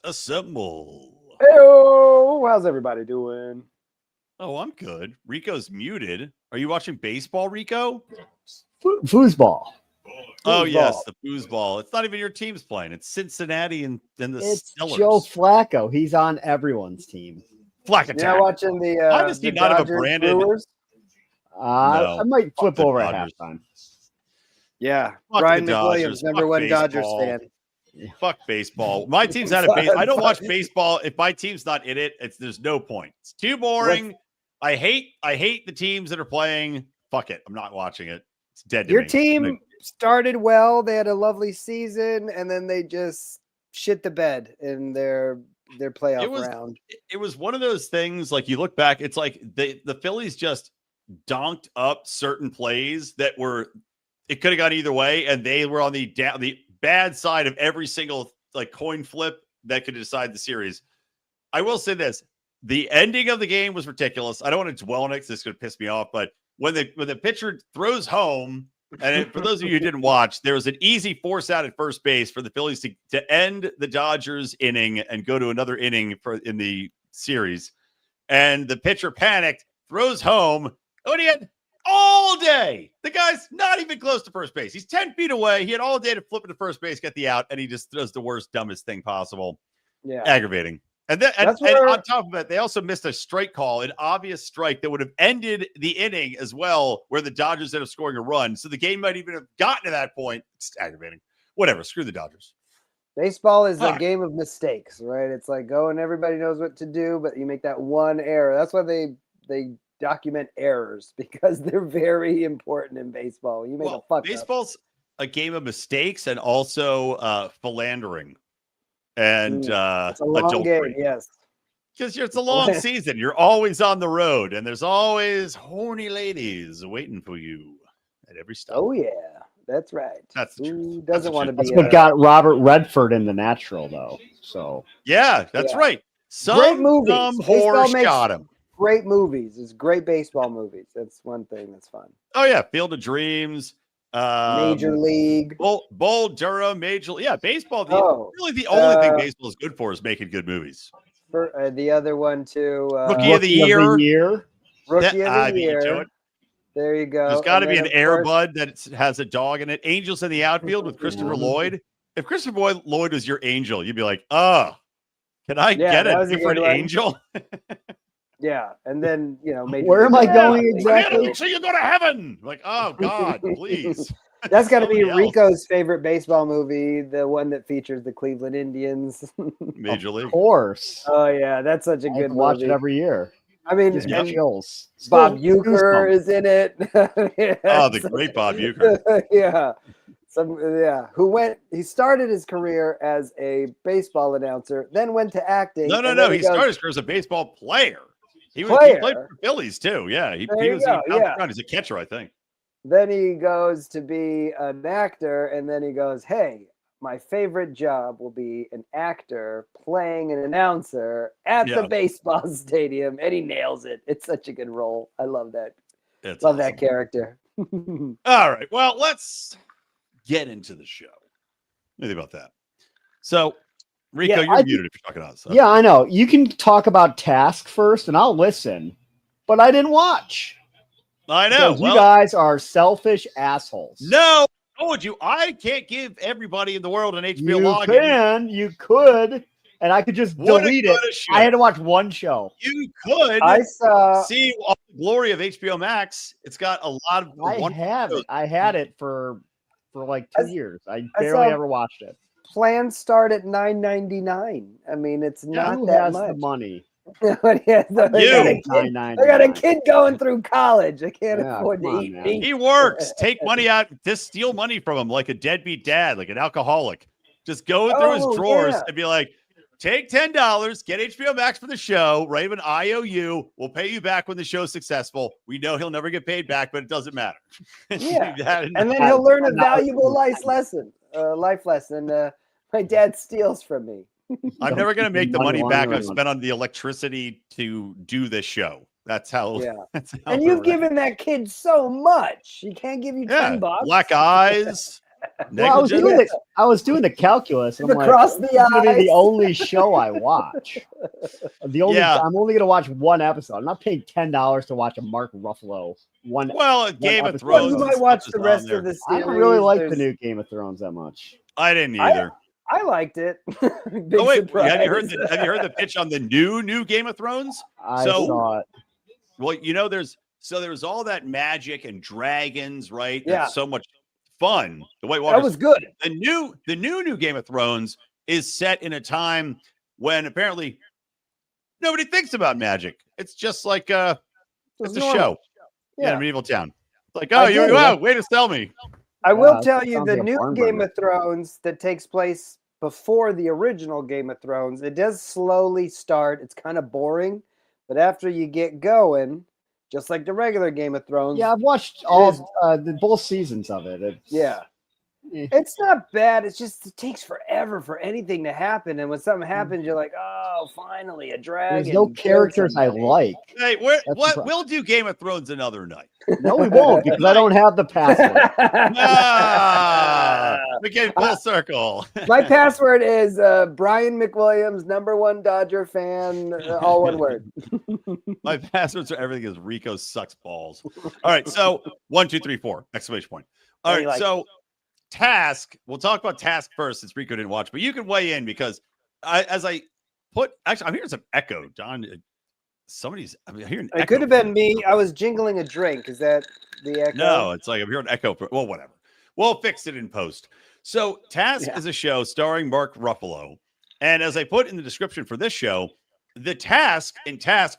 Assemble. Heyo, how's everybody doing? Oh, I'm good. Rico's muted. Are you watching baseball, Rico? Foosball. Oh, yes, the foosball. It's not even your team's playing. It's Cincinnati and the It's Steelers. Joe Flacco. He's on everyone's team. Flack attack. You're watching the Why does he not have a branded? Brewers? No, I might flip the over Dodgers. at halftime. Yeah, Fuck Brian the McWilliams, Dodgers. number Fuck one Dodgers baseball. fan. Fuck baseball. My team's out of baseball. I don't watch baseball. If my team's not in it, there's no point. It's too boring. I hate the teams that are playing. Fuck it. I'm not watching it. It's dead to Your me. team started well. They had a lovely season, and then they just shit the bed in their playoff round. It was one of those things, like you look back, it's like the Phillies just donked up certain plays that were, it could have gone either way, and they were on the bad side of every single like coin flip that could decide the series. I will say this. The ending of the game was ridiculous. I don't want to dwell on it because this is going to piss me off, but when the pitcher throws home, and for those of you who didn't watch, there was an easy force out at first base for the Phillies to end the Dodgers inning and go to another inning in the series. And the pitcher panicked, throws home. Oh, he had all day. The guy's not even close to first base. He's 10 feet away. He had all day to flip it to first base, get the out, and he just does the worst, dumbest thing possible. Yeah. Aggravating. And then and on top of it, they also missed a strike call, an obvious strike that would have ended the inning as well, where the Dodgers ended up scoring a run. So the game might even have gotten to that point. It's aggravating. Whatever. Screw the Dodgers. Baseball is a game of mistakes, right? It's like and everybody knows what to do, but you make that one error. That's why they document errors, because they're very important in baseball. You make a fuck baseball's up. A game of mistakes and also philandering. And it's a long game, yes. Because it's a long season. You're always on the road, and there's always horny ladies waiting for you at every stop. Oh, yeah. That's right. That's the truth. Who doesn't want to be? That's what got Robert Redford in The Natural, though. So yeah, that's right. Great movies. Some horse got him. Great movies. It's great baseball movies. That's one thing that's fun. Oh, yeah. Field of Dreams. Major League. Bull Durham, Major League. Yeah, baseball. Really the only thing baseball is good for is making good movies. The other one, too. Rookie of the Year. Rookie of the Year. There you go. There's got to be an Air Bud that has a dog in it. Angels in the Outfield with Christopher Lloyd. If Christopher Lloyd was your angel, you'd be like, can I get a different angel? Yeah, and then where am I going exactly? So you go to heaven. Like, oh God, please. That's got to be Rico's favorite baseball movie, the one that features the Cleveland Indians. Major League, of course. Oh yeah, that's such a good movie. Watch it every year. I mean, Bob Uecker is in it. The great Bob Uecker. He started his career as a baseball announcer, then went to acting. No. He started his career as a baseball player. He played for Phillies too. Yeah, he was he's a catcher, I think. Then he goes to be an actor, and then he goes, "Hey, my favorite job will be an actor playing an announcer at the baseball stadium," and he nails it. It's such a good role. I love that. Love that character. All right, well, let's get into the show. What do you think about that? So, Rico, you're muted if you're talking outside. Yeah, I know. You can talk about Task first, and I'll listen. But I didn't watch. I know. You guys are selfish assholes. No, I told you I can't give everybody in the world an HBO login. You could, and I could just delete it. I had to watch one show. You could. I saw. See all the glory of HBO Max. It's got a lot of. I had it for like 2 years. I barely ever watched it. Plans start at $9.99. I mean, it's not that much. The money. I got a kid going through college. I can't afford to eat meat. He works. Take money out. Just steal money from him like a deadbeat dad, like an alcoholic. Just go through his drawers and be like, take $10, get HBO Max for the show, write him an IOU. We'll pay you back when the show's successful. We know he'll never get paid back, but it doesn't matter. Yeah. And then he'll learn a valuable life lesson. My dad steals from me. I'm never going to make the money back I've spent on the electricity to do this show. That's how. Yeah. And you've given that kid so much. He can't give you $10. Black eyes. Well, I was doing the calculus. And I'm Across like, the this is gonna be the eyes. only show I watch. I'm only gonna watch one episode. I'm not paying $10 to watch a Mark Ruffalo one. Well, Game of episode. Thrones. You might watch the rest of the series. I don't really like the new Game of Thrones that much. I didn't either. I liked it. Big Have surprise. you heard the pitch on the new Game of Thrones? I saw it. Well, there's all that magic and dragons, right? Yeah. That's so much fun. The White That Walkers. was good. The new Game of Thrones is set in a time when apparently nobody thinks about magic. It's just like it's a show in a medieval town. It's like, way to sell me. I will tell you, the like a new barn Game burner. of Thrones that takes place before the original Game of Thrones, it does slowly start. It's kind of boring, but after you get going, just like the regular Game of Thrones. Yeah, I've watched both seasons of it. It's not bad. It's just it takes forever for anything to happen, and when something happens, you're like, "Oh, finally, a dragon." There's no characters I like. Hey, we'll do Game of Thrones another night. No, we won't because I don't have the password. We came full circle. My password is Brian McWilliams, #1 Dodger fan, all one word. My passwords for everything is Rico sucks balls. All right, so 1, 2, 3, 4 exclamation point. All right, so Task. We'll talk about Task first since Rico didn't watch, but you can weigh in because I'm hearing some echo, John. I'm hearing. It could have been me. I was jingling a drink. Is that the echo? No, it's like I'm hearing echo. Well, whatever. We'll fix it in post. So Task is a show starring Mark Ruffalo, and as I put in the description for this show, the task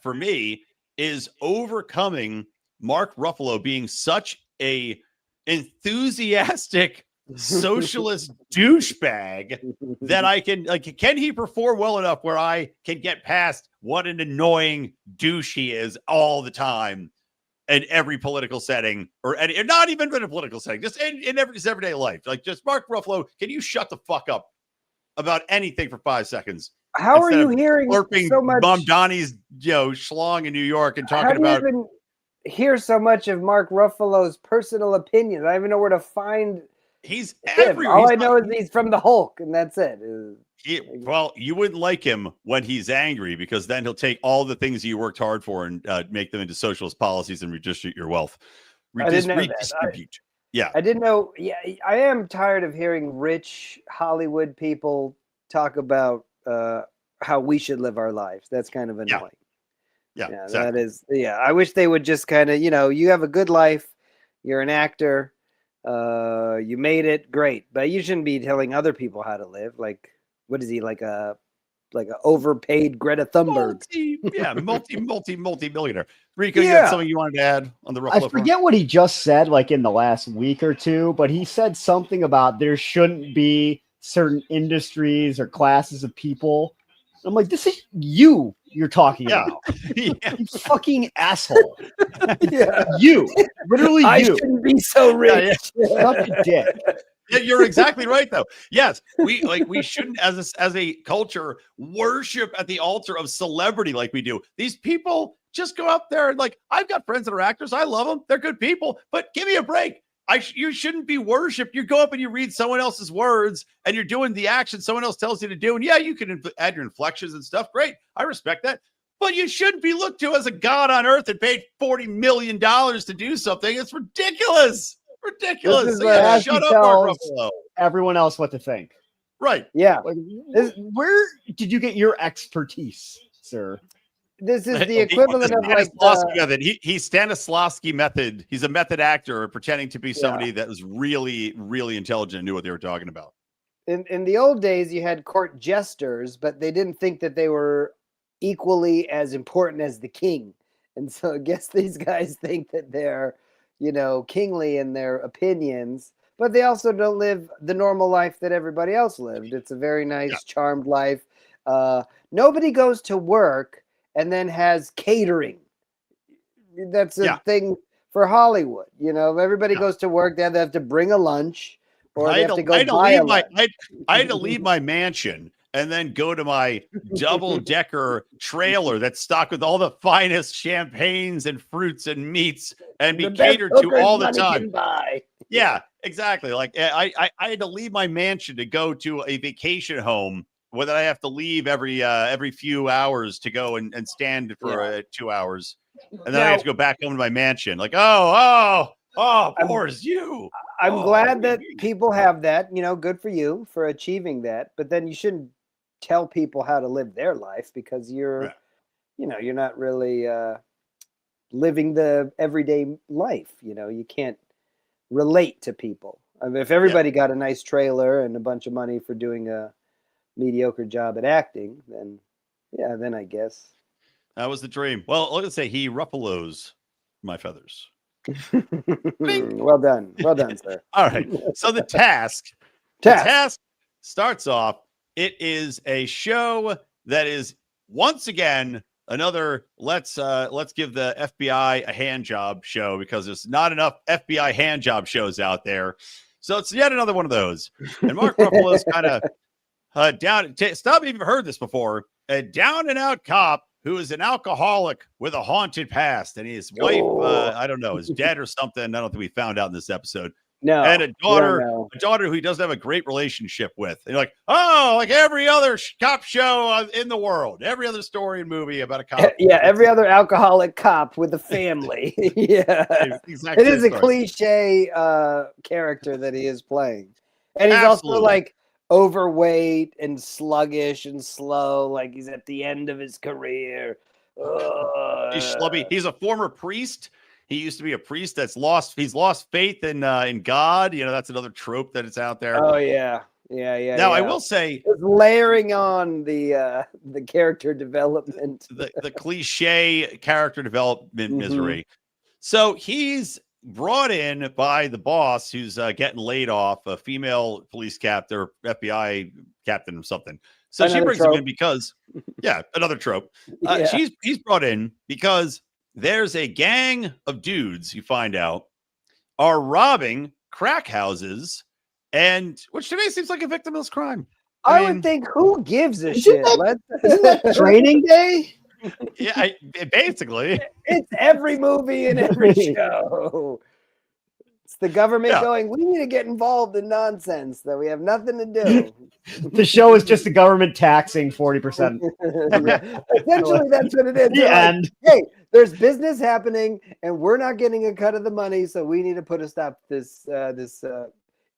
for me is overcoming Mark Ruffalo being such a enthusiastic socialist douchebag that I can he perform well enough where I can get past what an annoying douche he is all the time in every political setting and not even in a political setting, just in his everyday life. Like just Mark Ruffalo, can you shut the fuck up about anything for 5 seconds? How are you hearing so much? Mom Donnie's schlong in New York and talking about. How do you even hear so much of Mark Ruffalo's personal opinions? I don't even know where to find. He's everywhere. All I know is he's from the Hulk, and that's it. Well, you wouldn't like him when he's angry because then he'll take all the things you worked hard for and make them into socialist policies and redistribute your wealth. Redistribute. Yeah, I didn't know. Yeah, I am tired of hearing rich Hollywood people talk about how we should live our lives. That's kind of annoying. Yeah, exactly. That is. Yeah, I wish they would just kind of, you have a good life. You're an actor. You made it, great, but you shouldn't be telling other people how to live. Like, what is he, like a overpaid Greta Thunberg? Multi-millionaire. Rico, you had something you wanted to add on the Ruffalo? I forget what he just said, like in the last week or two, but he said something about there shouldn't be certain industries or classes of people. I'm like, this is you're talking about. You fucking asshole. You. Literally you. I shouldn't be so rich. Such a dick. Yeah, you're exactly right, though. Yes, we shouldn't, as a culture, worship at the altar of celebrity like we do. These people just go out there and I've got friends that are actors. I love them. They're good people. But give me a break. You shouldn't be worshipped. You go up and you read someone else's words and you're doing the action someone else tells you to do. And yeah, you can add your inflections and stuff. Great. I respect that. But you shouldn't be looked to as a god on earth and paid $40 million to do something. It's ridiculous. Ridiculous. So shut up, Mark Ruffalo. Everyone else what to think. Right. Yeah. Where did you get your expertise, sir? This is the equivalent of method. He's Stanislavski method. He's a method actor pretending to be somebody that was really, really intelligent and knew what they were talking about. In the old days, you had court jesters, but they didn't think that they were equally as important as the king. And so I guess these guys think that they're, kingly in their opinions, but they also don't live the normal life that everybody else lived. It's a very nice, charmed life. Nobody goes to work and then has catering. That's a thing for Hollywood. Everybody goes to work. They have to bring a lunch, or they have to go buy a lunch. I had to leave my mansion and then go to my double-decker trailer that's stocked with all the finest champagnes and fruits and meats and be catered to all the time. Yeah, Exactly. Like I had to leave my mansion to go to a vacation home, whether I have to leave every few hours to go and stand for 2 hours, and then I have to go back home to my mansion. Like, poor as you. I'm glad that people have that. Good for you for achieving that. But then you shouldn't tell people how to live their life because you're not really living the everyday life. You can't relate to people. I mean, if everybody got a nice trailer and a bunch of money for doing a mediocre job at acting, then I guess that was the dream. Well, let's say he Ruffalo's my feathers. Well done, sir. All right. So the task starts off. It is a show that is once again another let's give the FBI a hand job show because there's not enough FBI hand job shows out there. So it's yet another one of those. And Mark Ruffalo's kind of down. Stop, you've heard this before. A down and out cop who is an alcoholic with a haunted past, and his wife, I don't know, is dead or something. I don't think we found out in this episode. No, and a daughter who he doesn't have a great relationship with. And you're like, like every other cop show in the world, every other story and movie about a cop. Yeah, every other alcoholic cop with a family. Yeah, exactly. It is a cliche character that he is playing, and he's also like overweight and sluggish and slow, like he's at the end of his career. He's schlubby. He's a former priest. He used to be a priest he's lost faith in God. That's another trope that it's out there. Oh yeah. Now I will say, it's layering on the character development, the cliche character development misery. So he's brought in by the boss who's getting laid off, a female police captain or FBI captain or something. So she brings him in because, another trope. He's brought in because there's a gang of dudes, you find out, are robbing crack houses, and which to me seems like a victimless crime. I would think, who gives a shit? Isn't that Training Day? Yeah, basically. It's every movie and every show. It's the government going, we need to get involved in nonsense that we have nothing to do. The show is just the government taxing 40%. Essentially, that's what it is. The end. Like, hey, there's business happening, and we're not getting a cut of the money, so we need to put a stop to this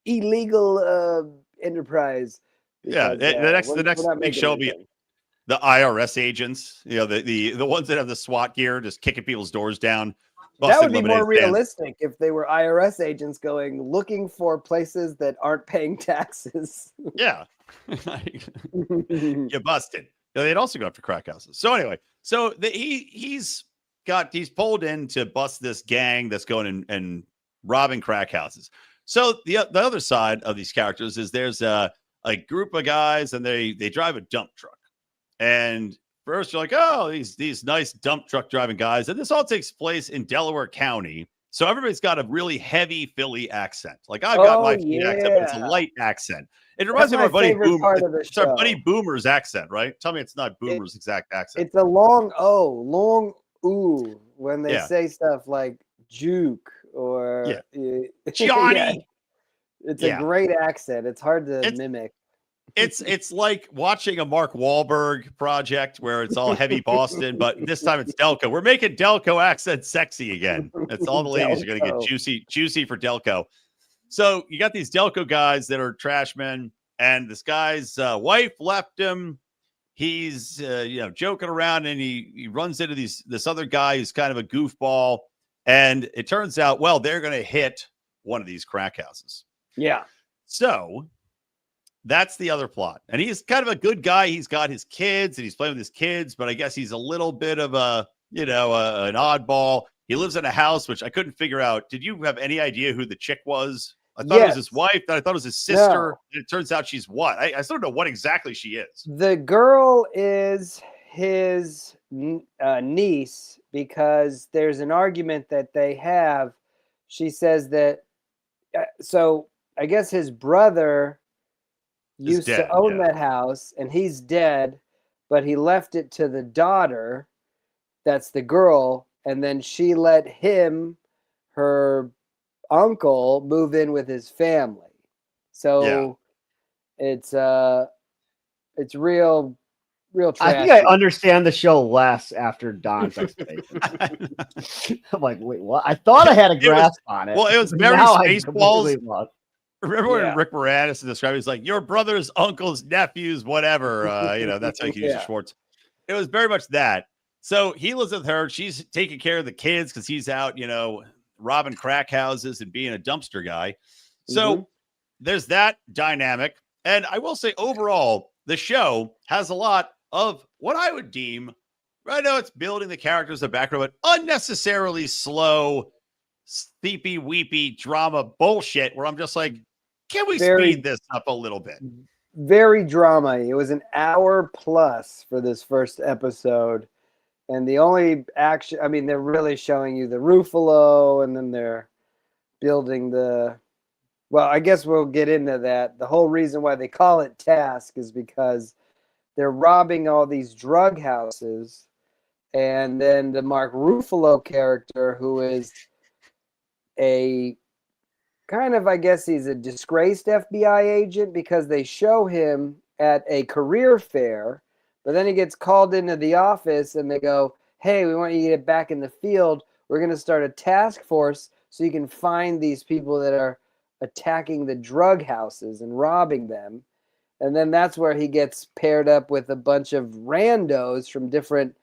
illegal enterprise. Because, the next big show will be the IRS agents. The ones that have the SWAT gear, just kicking people's doors down. That would be more realistic if they were IRS agents looking for places that aren't paying taxes. Yeah. You busted. They'd also go after crack houses. So anyway, he's pulled in to bust this gang that's going and robbing crack houses. So the other side of these characters is there's a group of guys and they drive a dump truck. And first you're like, these nice dump truck driving guys. And this all takes place in Delaware County. So everybody's got a really heavy Philly accent. Like I've got my Philly accent, but it's a light accent. It reminds me of our buddy Boomer. It's our buddy Boomer's accent, right? Tell me it's not Boomer's exact accent. It's a long ooh when they say stuff like juke or Johnny. It's a great accent. It's hard to mimic. It's like watching a Mark Wahlberg project where it's all heavy Boston, but this time it's Delco. We're making Delco accent sexy again. That's all the ladies are going to get juicy for Delco. So you got these Delco guys that are trash men, and this guy's wife left him. He's joking around, and he runs into this other guy who's kind of a goofball, and it turns out, they're going to hit one of these crack houses. Yeah. So that's the other plot. And he's kind of a good guy. He's got his kids and he's playing with his kids, but I guess he's a little bit of an oddball. He lives in a house, which I couldn't figure out. Did you have any idea who the chick was? I thought it was his wife. Then I thought it was his sister. No. And it turns out she's what? I still don't know what exactly she is. The girl is his niece because there's an argument that they have. She says that, so I guess his brother used to own that house and he's dead, but he left it to the daughter. That's the girl. And then she let him, her uncle move in with his family. So it's real trashy. I think I understand the show less after Don's explanation. I'm like, wait, what? I thought I had a grasp on it. Well, it was but very now I Spaceballs. completely lost. Remember when Rick Moranis described? He's like your brother's uncle's nephew's whatever. That's how he used Schwartz. It was very much that. So he lives with her. She's taking care of the kids because he's out, robbing crack houses and being a dumpster guy. So there's that dynamic. And I will say overall, the show has a lot of what I would deem, I know it's building the characters, the background, but unnecessarily slow, steepy, weepy drama bullshit where I'm just like, can we speed this up a little bit? Very drama. It was an hour plus for this first episode. And the only action, they're really showing you the Ruffalo, and then they're building well, I guess we'll get into that. The whole reason why they call it Task is because they're robbing all these drug houses. And then the Mark Ruffalo character, who is a kind of, I guess he's a disgraced FBI agent because they show him at a career fair, but then he gets called into the office and they go, hey, we want you to get back in the field. We're going to start a task force so you can find these people that are attacking the drug houses and robbing them. And then that's where he gets paired up with a bunch of randos from different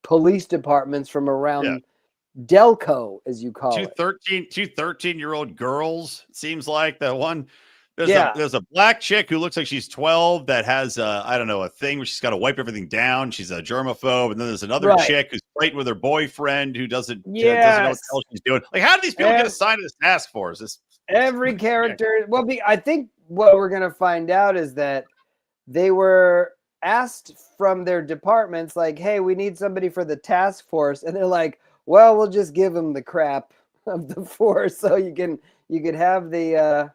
police departments from around Delco, as you call it. 13-year-old girls, seems like the one. There's a black chick who looks like she's 12 that has a thing where she's got to wipe everything down. She's a germaphobe. And then there's another chick who's fighting with her boyfriend who doesn't know what the hell she's doing. Like, how do these people get assigned to this task force? Every character. Well, I think what we're going to find out is that they were asked from their departments, like, hey, we need somebody for the task force. And they're like, well, we'll just give them the crap of the force. So you can have the,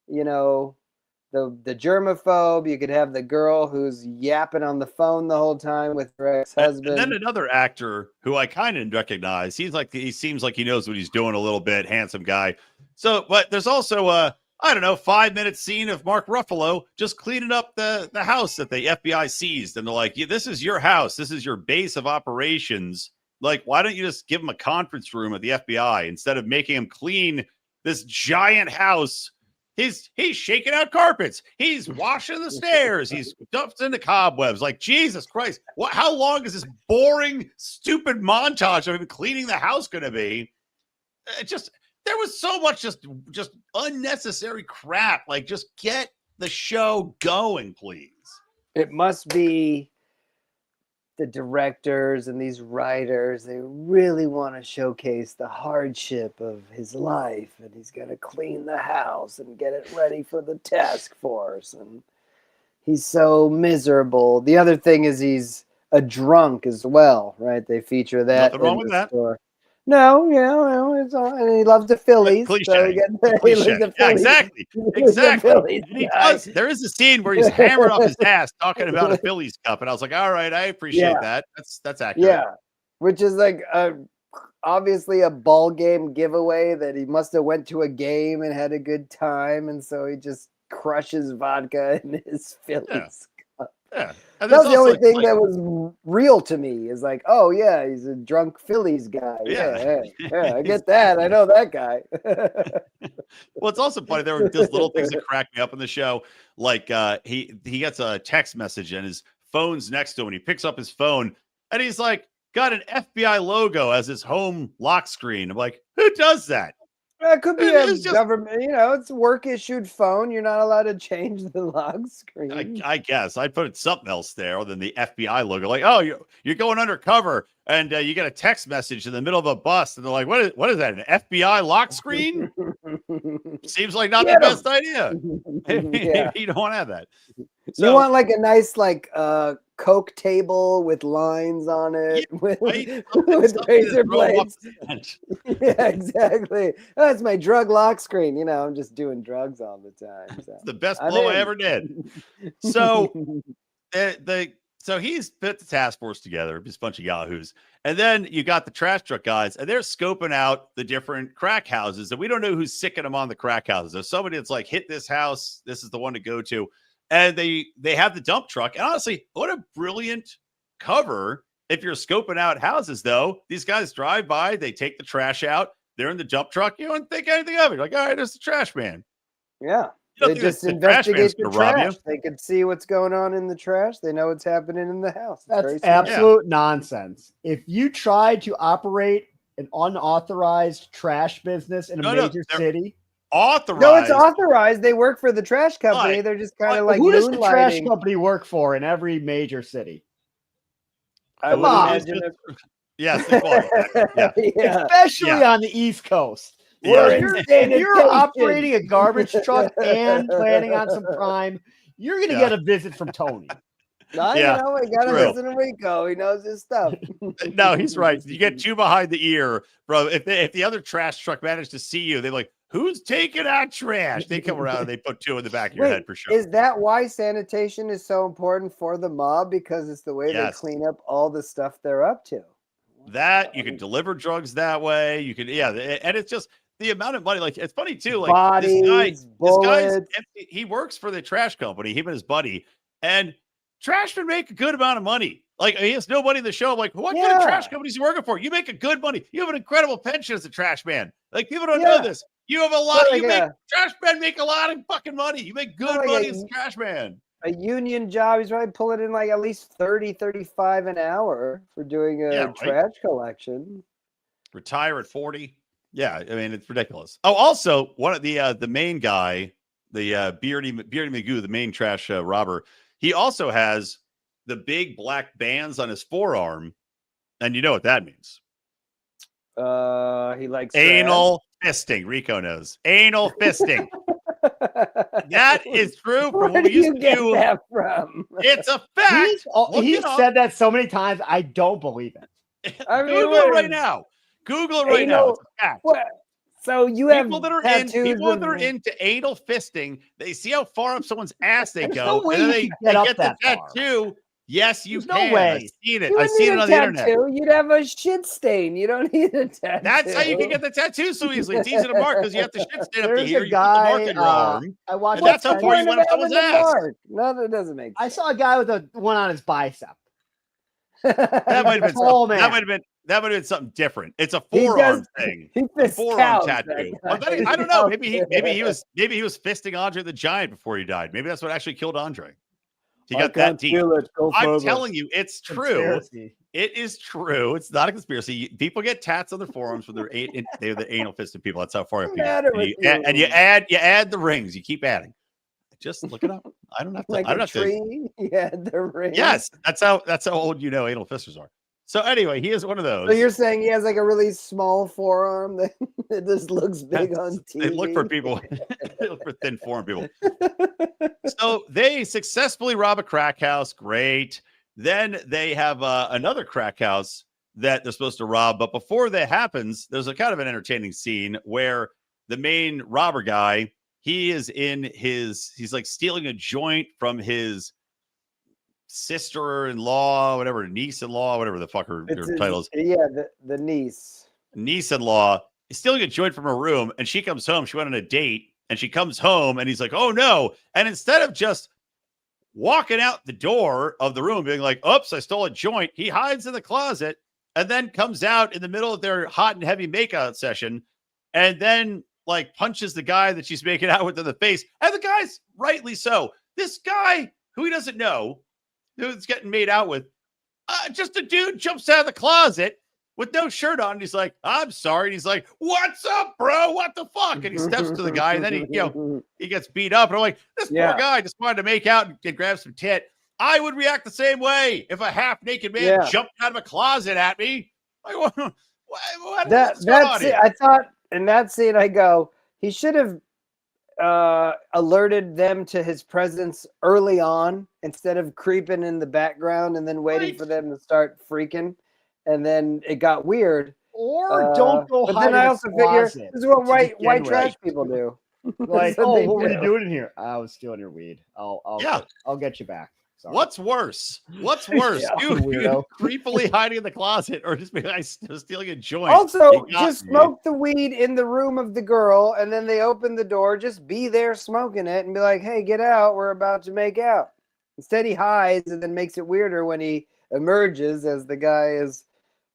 the germaphobe. You could have the girl who's yapping on the phone the whole time with her ex-husband. And then another actor who I kind of recognize. He seems like he knows what he's doing a little bit. Handsome guy. So, but there's also a 5-minute scene of Mark Ruffalo just cleaning up the house that the FBI seized. And they're like, this is your house. This is your base of operations. Like, why don't you just give him a conference room at the FBI instead of making him clean this giant house? He's shaking out carpets. He's washing the stairs. He's dumped into cobwebs. Like, Jesus Christ. How long is this boring, stupid montage of him cleaning the house going to be? There was so much just unnecessary crap. Like, just get the show going, please. It must be the directors and these writers. They really want to showcase the hardship of his life, and he's going to clean the house and get it ready for the task force. And he's so miserable. The other thing is he's a drunk as well, right? They feature that. Nothing wrong with that. Store. No, it's all, and he loves the Phillies. Cliche. So he loves the Phillies. Exactly. There is a scene where he's hammered off his ass talking about a Phillies cup, and I was like, all right, I appreciate that. That's accurate. Yeah, which is like obviously a ball game giveaway that he must have went to a game and had a good time, and so he just crushes vodka in his Phillies cup. Yeah. That was the only thing that was real to me, is like, oh yeah, he's a drunk Phillies guy. Yeah, I get that. I know that guy. Well, it's also funny. There were just little things that cracked me up in the show. Like he gets a text message and his phone's next to him, and he picks up his phone and he's like, got an FBI logo as his home lock screen. I'm like, who does that? It could be a government, it's a work-issued phone. You're not allowed to change the lock screen. I guess I'd put something else there other than the FBI logo. Like, oh, you're going undercover, and you get a text message in the middle of a bus, and they're like, what is that, an FBI lock screen? Seems like not the best idea. You don't want to have that. So, you want like a nice Coke table with lines on it, with razor blades. Yeah, exactly. That's my drug lock screen. I'm just doing drugs all the time. So. The best blow I ever did. So the So he's put the task force together, just a bunch of yahoos. And then you got the trash truck guys, and they're scoping out the different crack houses. And we don't know who's sicking them on the crack houses. There's somebody that's like, hit this house. This is the one to go to. And they have the dump truck. And honestly, what a brilliant cover. If you're scoping out houses, though, these guys drive by, they take the trash out. They're in the dump truck. You don't think anything of it. Like, all right, there's the trash man. Yeah. They just investigate the trash. They can see what's going on in the trash. They know what's happening in the house. That's absolute nonsense. If you try to operate an unauthorized trash business in a major city, authorized. No, it's authorized. They work for the trash company. They're just kind of like who does the trash company work for in every major city? I would imagine. Yes, especially on the East Coast. If you're operating a garbage truck and planning on some crime, you're going to get a visit from Tony. I know. We got to listen to Rico. He knows his stuff. No, he's right. You get two behind the ear, bro. If the other trash truck managed to see you, they're like, who's taking out trash? They come around and they put two in the back of your head for sure. Is that why sanitation is so important for the mob? Because it's the way they clean up all the stuff they're up to. That you can deliver drugs that way. You can, and it's just the amount of money. Like, it's funny too. Like, this guy's he works for the trash company, him and his buddy, and trashmen make a good amount of money. Like, he has no money in the show. I'm like, what kind of trash companies are you working for? You make a good money. You have an incredible pension as a trash man. Like, people don't know this. You have a lot. Trash men make a lot of fucking money. You make good money as a trash man. A union job, he's probably pulling in like at least 30, 35 an hour for doing a trash collection. Retire at 40. Yeah, I mean, it's ridiculous. Oh, also, one of the main guy, the Beardy Magoo, the main trash robber, he also has the big black bands on his forearm, and you know what that means. He likes anal fisting. Rico knows. Anal fisting. That is true. Where do you get that from? It's a fact. He's said that so many times, I don't believe it. I mean, Google it right now. Google it right now. It's a fact. So you have people that are into anal fisting. They see how far up someone's ass they go, no and then they get the tattoo. Far. Yes, you There's can. No way. I've seen it. I've seen it on the internet. You'd have a shit stain. You don't need a tattoo. That's how you can get the tattoo so easily. It's easy to mark because you have the shit stain up to here. You put the mark in your arm. I watched. That's how far you went up someone's ass. No, that doesn't make sense. I saw a guy with one on his bicep. That might have been that might have been something different. It's a forearm thing. A forearm tattoo. I don't know. Maybe he was fisting Andre the Giant before he died. Maybe that's what actually killed Andre. He got that deep. I'm telling you, it's true. Conspiracy. It is true. It's not a conspiracy. People get tats on their forearms when they're the anal fisted people. That's how far up you get. And you add the rings. You keep adding. Just look it up. I don't have to. Like I don't have tree? To. Yeah, the ring. Yes, that's how old anal fisters are. So anyway, he is one of those. So you're saying he has like a really small forearm that just looks big on TV? They look for people. They look for thin forearm people. So they successfully rob a crack house. Great. Then they have another crack house that they're supposed to rob. But before that happens, there's a kind of an entertaining scene where the main robber guy, he's like stealing a joint from his sister-in-law, whatever, niece-in-law, whatever the fuck her title is. Yeah, the niece. Niece-in-law is stealing a joint from her room, and she comes home. She went on a date, and she comes home, and he's like, oh, no. And instead of just walking out the door of the room being like, oops, I stole a joint, he hides in the closet and then comes out in the middle of their hot and heavy makeout session and then like punches the guy that she's making out with in the face. And the guy's rightly so. This guy who he doesn't know, who's getting made out with, just a dude jumps out of the closet with no shirt on. And he's like, I'm sorry. And he's like, what's up, bro? What the fuck? And he steps to the guy and then he gets beat up. And I'm like, this poor guy just wanted to make out and grab some tit. I would react the same way if a half naked man jumped out of a closet at me. Like, what's going on here? I thought in that scene, I go, he should have alerted them to his presence early on instead of creeping in the background and then waiting for them to start freaking. And then it got weird. Or don't go hide. But then I also figure this is what white trash people do. Like, what were you doing in here? I was stealing your weed. I'll get you back. Sorry. What's worse? What's worse? Yeah, you weirdo. creepily hiding in the closet, or just being like stealing a joint? Also, You got just me. smoke the weed in the room of the girl, and then they open the door. Just be there smoking it, and be like, "Hey, get out! We're about to make out." Instead, he hides, and then makes it weirder when he emerges as the guy is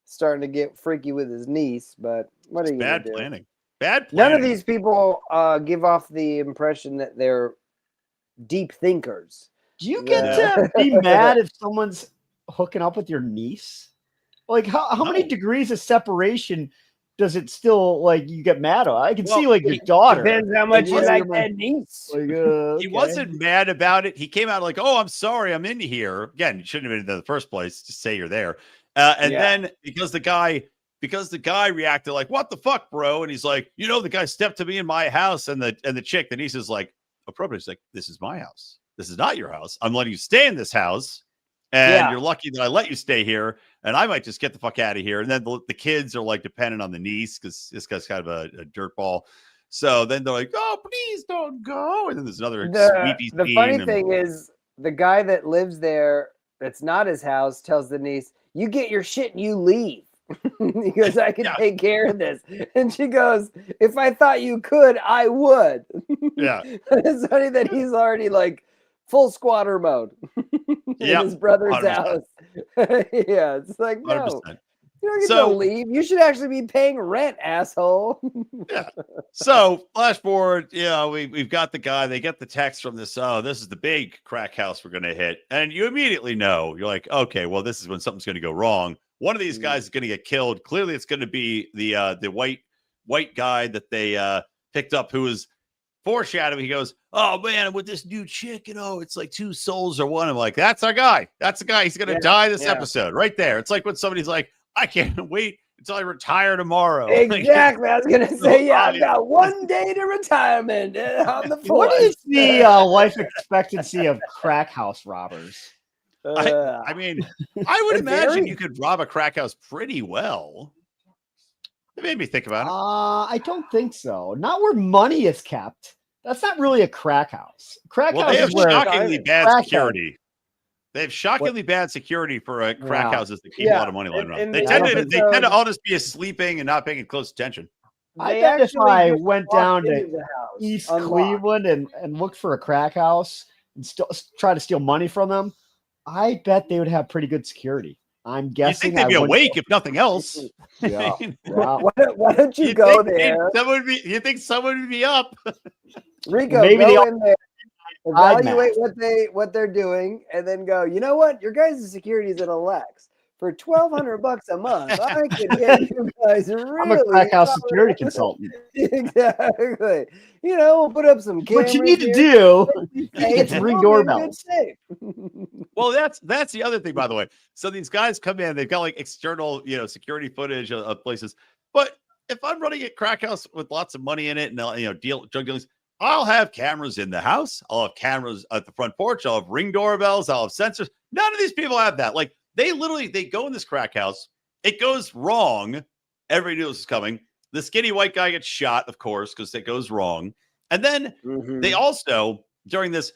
starting to get freaky with his niece. But what are you gonna Bad do? planning. Bad None planning. of these people give off the impression that they're deep thinkers. Do you get to be mad if someone's hooking up with your niece? Like, how many degrees of separation does it still, like, you get mad at? I can see, like, your daughter. Depends how much you Like, like you're that niece. Like, He okay. wasn't mad about it. He came out like, "Oh, I'm sorry, I'm in here." Again, you shouldn't have been in the first place. Just say you're there. And then because the guy reacted like, "What the fuck, bro?" And he's like, "The guy stepped to me in my house," and the chick, the niece, is like, appropriate. She's like, "This is my house. This is not your house. I'm letting you stay in this house, and you're lucky that I let you stay here. And I might just get the fuck out of here." And then the kids are like dependent on the niece because this guy's kind of a dirtball. So then they're like, "Oh, please don't go." And then there's another sweepy The scene. funny thing is, the guy that lives there, that's not his house, tells the niece, "You get your shit and you leave." He goes, "I can take care of this." And she goes, "If I thought you could, I would." Yeah. It's funny that he's already like full squatter mode in his brother's 100%. house. Yeah, it's like, no, 100%. you don't get to leave. You should actually be paying rent, asshole. Yeah. So flash forward, we've got the guy. They get the text from this. "Oh, this is the big crack house we're going to hit," and you immediately know. You're like, "Okay, well, this is when something's going to go wrong. One of these guys is going to get killed. Clearly, it's going to be the white guy that they picked up, who is foreshadowing." He goes, "Oh man, with this new chick, it's like two souls or one." I'm like, "That's our guy. That's the guy. He's going to die this episode right there." It's like when somebody's like, "I can't wait until I retire tomorrow." Exactly. I was going to say, I've got one day to retirement on the force. What is the life expectancy of crack house robbers? I mean, I would imagine you could rob a crack house pretty well. It made me think about it. I don't think so. Not where money is kept. That's not really a crack house. Crack house they have is where shockingly bad crack security. They have shockingly bad security for crack houses that keep a lot of money lying around. They tend to all just be sleeping and not paying close attention. I bet if I went down to East Cleveland and looked for a crack house and try to steal money from them, I bet they would have pretty good security. I'm guessing. You think they'd be awake if nothing else? Yeah. Why don't you go there? You think someone would be up? Rico, maybe go in there, evaluate what they're doing, and then go, "You know what? Your guys' security is at a lax. For $1,200 a month, I could get you guys really." I'm a crack house security consultant. Exactly. We'll put up some cameras. What you need to do is ring doorbells. Well, that's the other thing, by the way. So these guys come in, they've got like external, security footage of places. But if I'm running a crack house with lots of money in it and drug dealings, I'll have cameras in the house. I'll have cameras at the front porch. I'll have ring doorbells. I'll have sensors. None of these people have that. Like they go in this crack house. It goes wrong. Everybody knew this was coming. The skinny white guy gets shot, of course, because it goes wrong. And then they also, during this,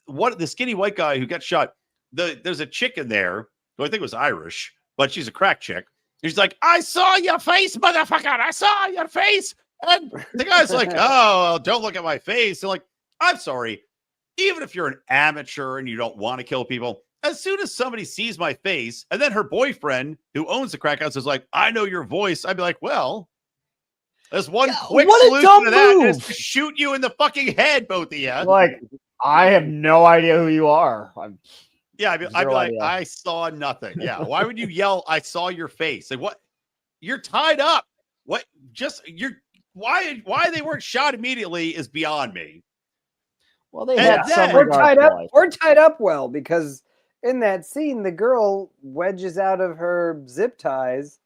the skinny white guy who got shot, there's a chick in there who I think was Irish, but she's a crack chick. She's like, "I saw your face, motherfucker. I saw your face." And the guy's like, "Oh, don't look at my face." They're like, "I'm sorry. Even if you're an amateur and you don't want to kill people, as soon as somebody sees my face," and then her boyfriend who owns the crack house is like, "I know your voice," I'd be like, "Well, there's one quick solution to that, and it's to shoot you in the fucking head, both of you." Like, I have no idea who you are. I'd be like, "I saw nothing." Yeah. Why would you yell, "I saw your face"? Like, what? You're tied up. What? Why they weren't shot immediately is beyond me. Well, they had some we're tied up. We're tied up well because in that scene, the girl wedges out of her zip ties,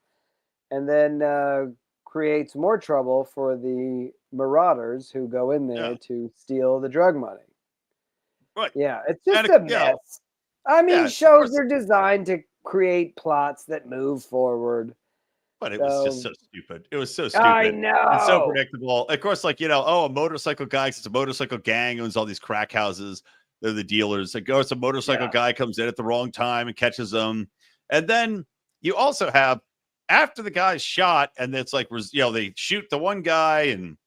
and then creates more trouble for the marauders who go in there to steal the drug money. Right. Yeah, it's just a mess. I mean, shows are designed to create plots that move forward. But it was just so stupid. It was so stupid. I know. It's so predictable. Of course, like, a motorcycle guy, it's a motorcycle gang, owns all these crack houses. They're the dealers. It goes, a motorcycle guy comes in at the wrong time and catches them. And then you also have, after the guy's shot, and it's like, they shoot the one guy and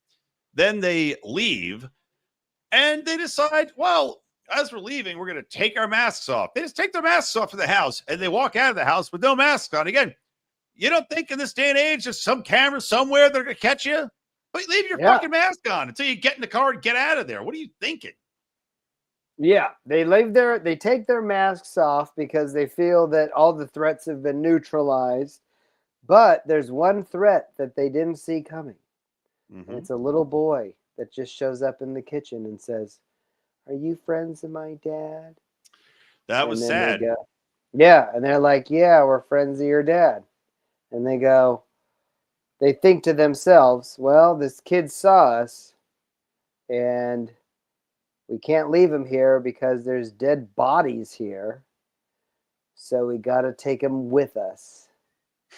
then they leave and they decide, well, as we're leaving, we're going to take our masks off. They just take their masks off in the house and they walk out of the house with no masks on. Again, you don't think in this day and age there's some camera somewhere they're going to catch you? But leave your fucking mask on until you get in the car and get out of there. What are you thinking? Yeah, they take their masks off because they feel that all the threats have been neutralized. But there's one threat that they didn't see coming. And it's a little boy that just shows up in the kitchen and says, "Are you friends of my dad?" That was sad. Yeah, and they're like, "Yeah, we're friends of your dad." And they think to themselves, well, this kid saw us and we can't leave him here because there's dead bodies here. So we got to take him with us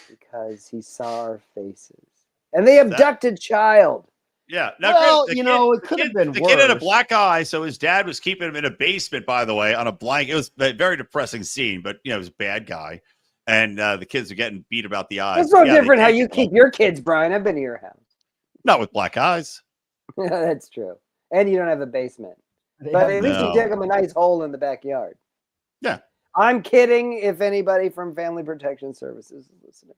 because he saw our faces. And they abducted child. Yeah. Now, it could have been worse. The kid had a black eye, so his dad was keeping him in a basement, by the way, on a blanket. It was a very depressing scene, but, he was a bad guy. And the kids are getting beat about the eyes. It's no different how you keep your kids, Brian. I've been to your house. Not with black eyes. That's true. And you don't have a basement. But at least you dig them a nice hole in the backyard. Yeah. I'm kidding if anybody from Family Protection Services is listening.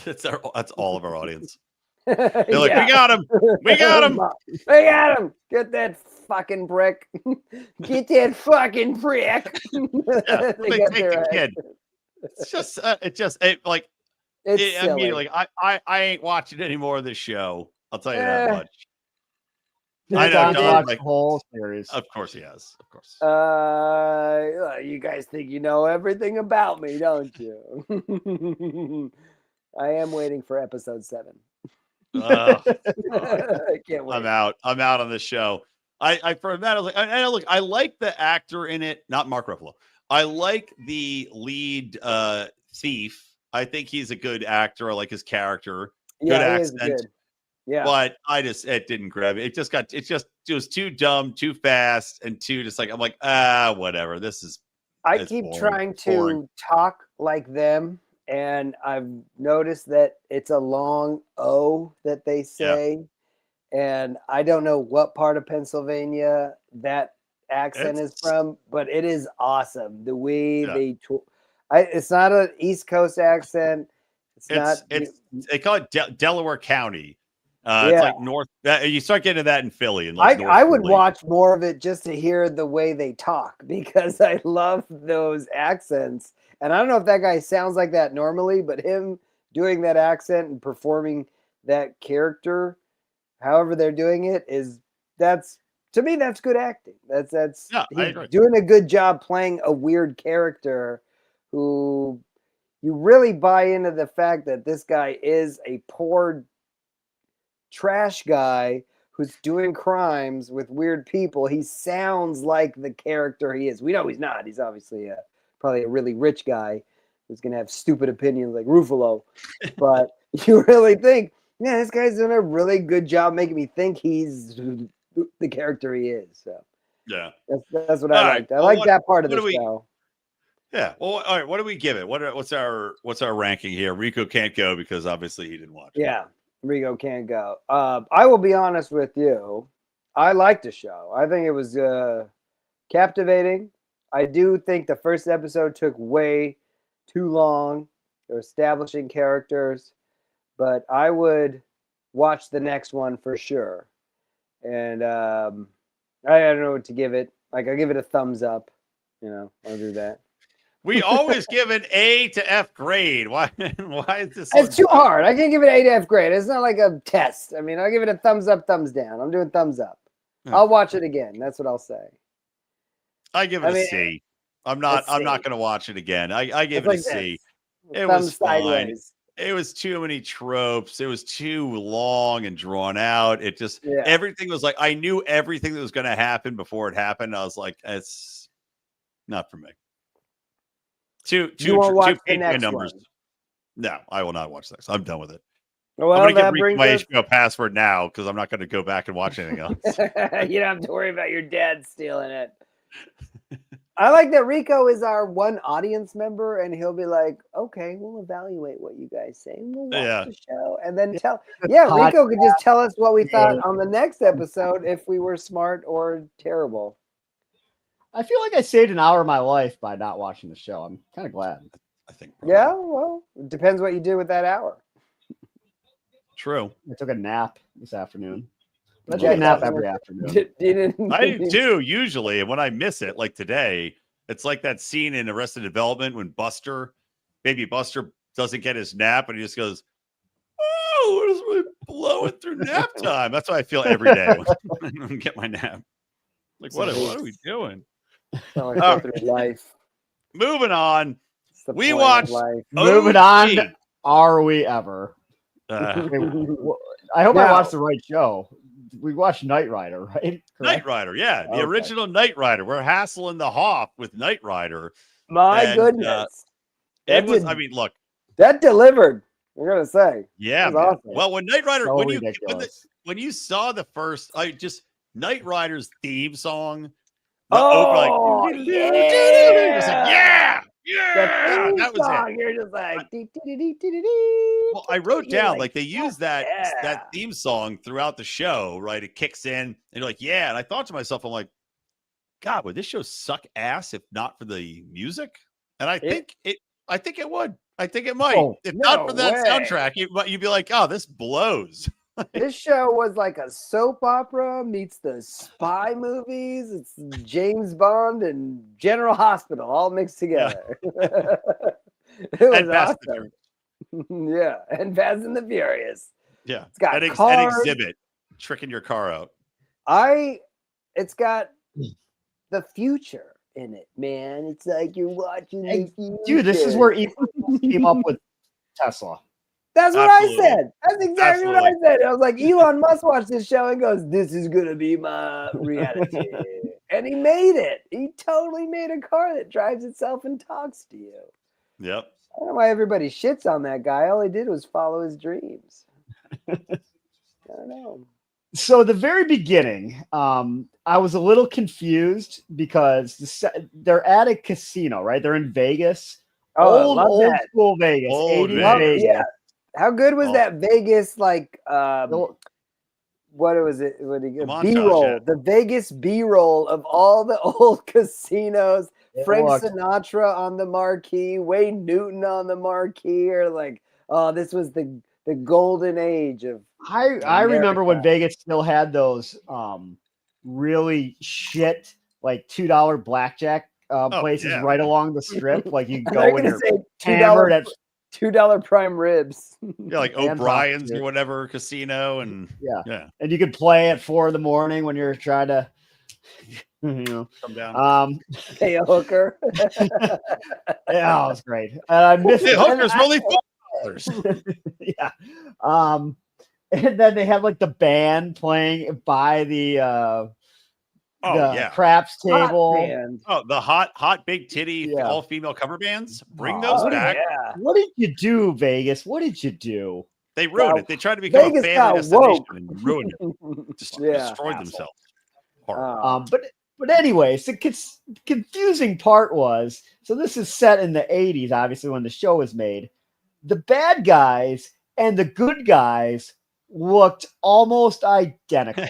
That's all of our audience. They're like, we got him. We got him. We got him. Get that fucking brick. Get that fucking brick. Yeah, they take the kid. It's just, I mean, like, I ain't watching any more of this show. I'll tell you that much. I know John, the whole series. Of course he has. Of course. You guys think you know everything about me, don't you? I am waiting for episode 7. I can't wait. I'm out on this show. For that, I was like, I like the actor in it, not Mark Ruffalo. I like the lead thief. I think he's a good actor. I like his character. Good accent. Good. Yeah. But it didn't grab it. It was too dumb, too fast, and too just like, I'm like, whatever. I keep boring, trying to talk like them, and I've noticed that it's a long O that they say. Yeah. And I don't know what part of Pennsylvania that accent is from, but it is awesome. The way it's not an East Coast accent. They call it Delaware County. It's like north. You start getting to that in Philly. And like I would watch more of it just to hear the way they talk because I love those accents. And I don't know if that guy sounds like that normally, but him doing that accent and performing that character, however they're doing it, to me, that's good acting. He's doing a good job playing a weird character who you really buy into the fact that this guy is a poor trash guy who's doing crimes with weird people. He sounds like the character he is. We know he's not. He's obviously probably a really rich guy who's going to have stupid opinions like Ruffalo. But you really think, yeah, this guy's doing a really good job making me think he's the character he is. So yeah, that's what I liked. I like that part of the show. Yeah. Well, all right. What do we give it? What's our ranking here? Rico can't go because obviously he didn't watch it. Yeah, Rico can't go. I will be honest with you. I liked the show. I think it was captivating. I do think the first episode took way too long. They're establishing characters, but I would watch the next one for sure. And I don't know what to give it. Like, I'll give it a thumbs up. I'll do that. We always give an A to F grade. Why is this? It's too hard. I can't give it A to F grade. It's not like a test. I mean, I'll give it a thumbs up, thumbs down. I'm doing thumbs up. I'll watch it again. That's what I'll say. I give it a C. I'm not going to watch it again. I give it a C. It was fine. It was too many tropes. It was too long and drawn out. It just everything was like, I knew everything that was going to happen before it happened. I was like, it's not for me. Two numbers. One? No, I will not watch this. I'm done with it. Well, I'm going to give my HBO password now because I'm not going to go back and watch anything else. You don't have to worry about your dad stealing it. I like that Rico is our one audience member, and he'll be like, "Okay, we'll evaluate what you guys say, and we'll watch the show, and then tell." Yeah, Rico could just tell us what we thought on the next episode if we were smart or terrible. I feel like I saved an hour of my life by not watching the show. I'm kind of glad. I think. Yeah, well, it depends what you do with that hour. True. I took a nap this afternoon. I take a nap every afternoon. I do usually, and when I miss it, like today, it's like that scene in Arrested Development when Baby Buster, doesn't get his nap, and he just goes, "Oh, what is we blowing through nap time?" That's how I feel every day when I get my nap. Like, what are we doing? Life. Moving on. We point watched. of life. Moving on. Are we ever? I hope I watched the right show. We watched Knight Rider, right? Correct? Knight Rider, yeah, the original Knight Rider. We're Hassel the Hoff with Knight Rider. My goodness, it was. I mean, look, that delivered. We're gonna say, yeah. Awesome. Well, when Knight Rider, So when you saw the first, just Knight Rider's theme song, yeah, that was it. You're just like, well, I wrote down like they use that theme song throughout the show, right? It kicks in, and you're like, yeah. And I thought to myself, I'm like, God, would this show suck ass if not for the music? And I think it would. I think it might. If not for that soundtrack, you'd be like, oh, this blows. This show was like a soap opera meets the spy movies. It's James Bond and General Hospital all mixed together. Yeah. It was awesome. Yeah, and Fast and the Furious. Yeah, it's got an exhibit tricking your car out. It's got the future in it, man. It's like you're watching the future. Dude, this is where Elon came up with Tesla. That's what I said. That's exactly what I said. I was like, Elon must watch this show and goes, "This is gonna be my reality." And he made it. He totally made a car that drives itself and talks to you. Yep. I don't know why everybody shits on that guy. All he did was follow his dreams. I don't know. So the very beginning, I was a little confused because they're at a casino, right? They're in Vegas. Old school Vegas. 80s Vegas. Yeah. How good was that Vegas, like, what was it? B-roll. The Vegas B-roll of all the old casinos. Frank Sinatra on the marquee, Wayne Newton on the marquee, or like, oh, this was the golden age of I remember when Vegas still had those really shit like $2 blackjack places right along the strip. Like you go and you're hammered at $2 prime ribs. Yeah, like O'Brien's or whatever casino, and yeah, and you could play at 4 a.m. when you're trying to, come down. Pay a hooker. Yeah, it was great. And I missed it. Hookers for only $4. Yeah. And then they had like the band playing by the craps table. The hot big titty all female cover bands. Bring those back. Yeah. What did you do, Vegas? What did you do? They ruined it. They tried to become Vegas a family destination and ruined it. Destroyed themselves. But anyways, the confusing part was, so this is set in the 80s, obviously, when the show was made. The bad guys and the good guys looked almost identical.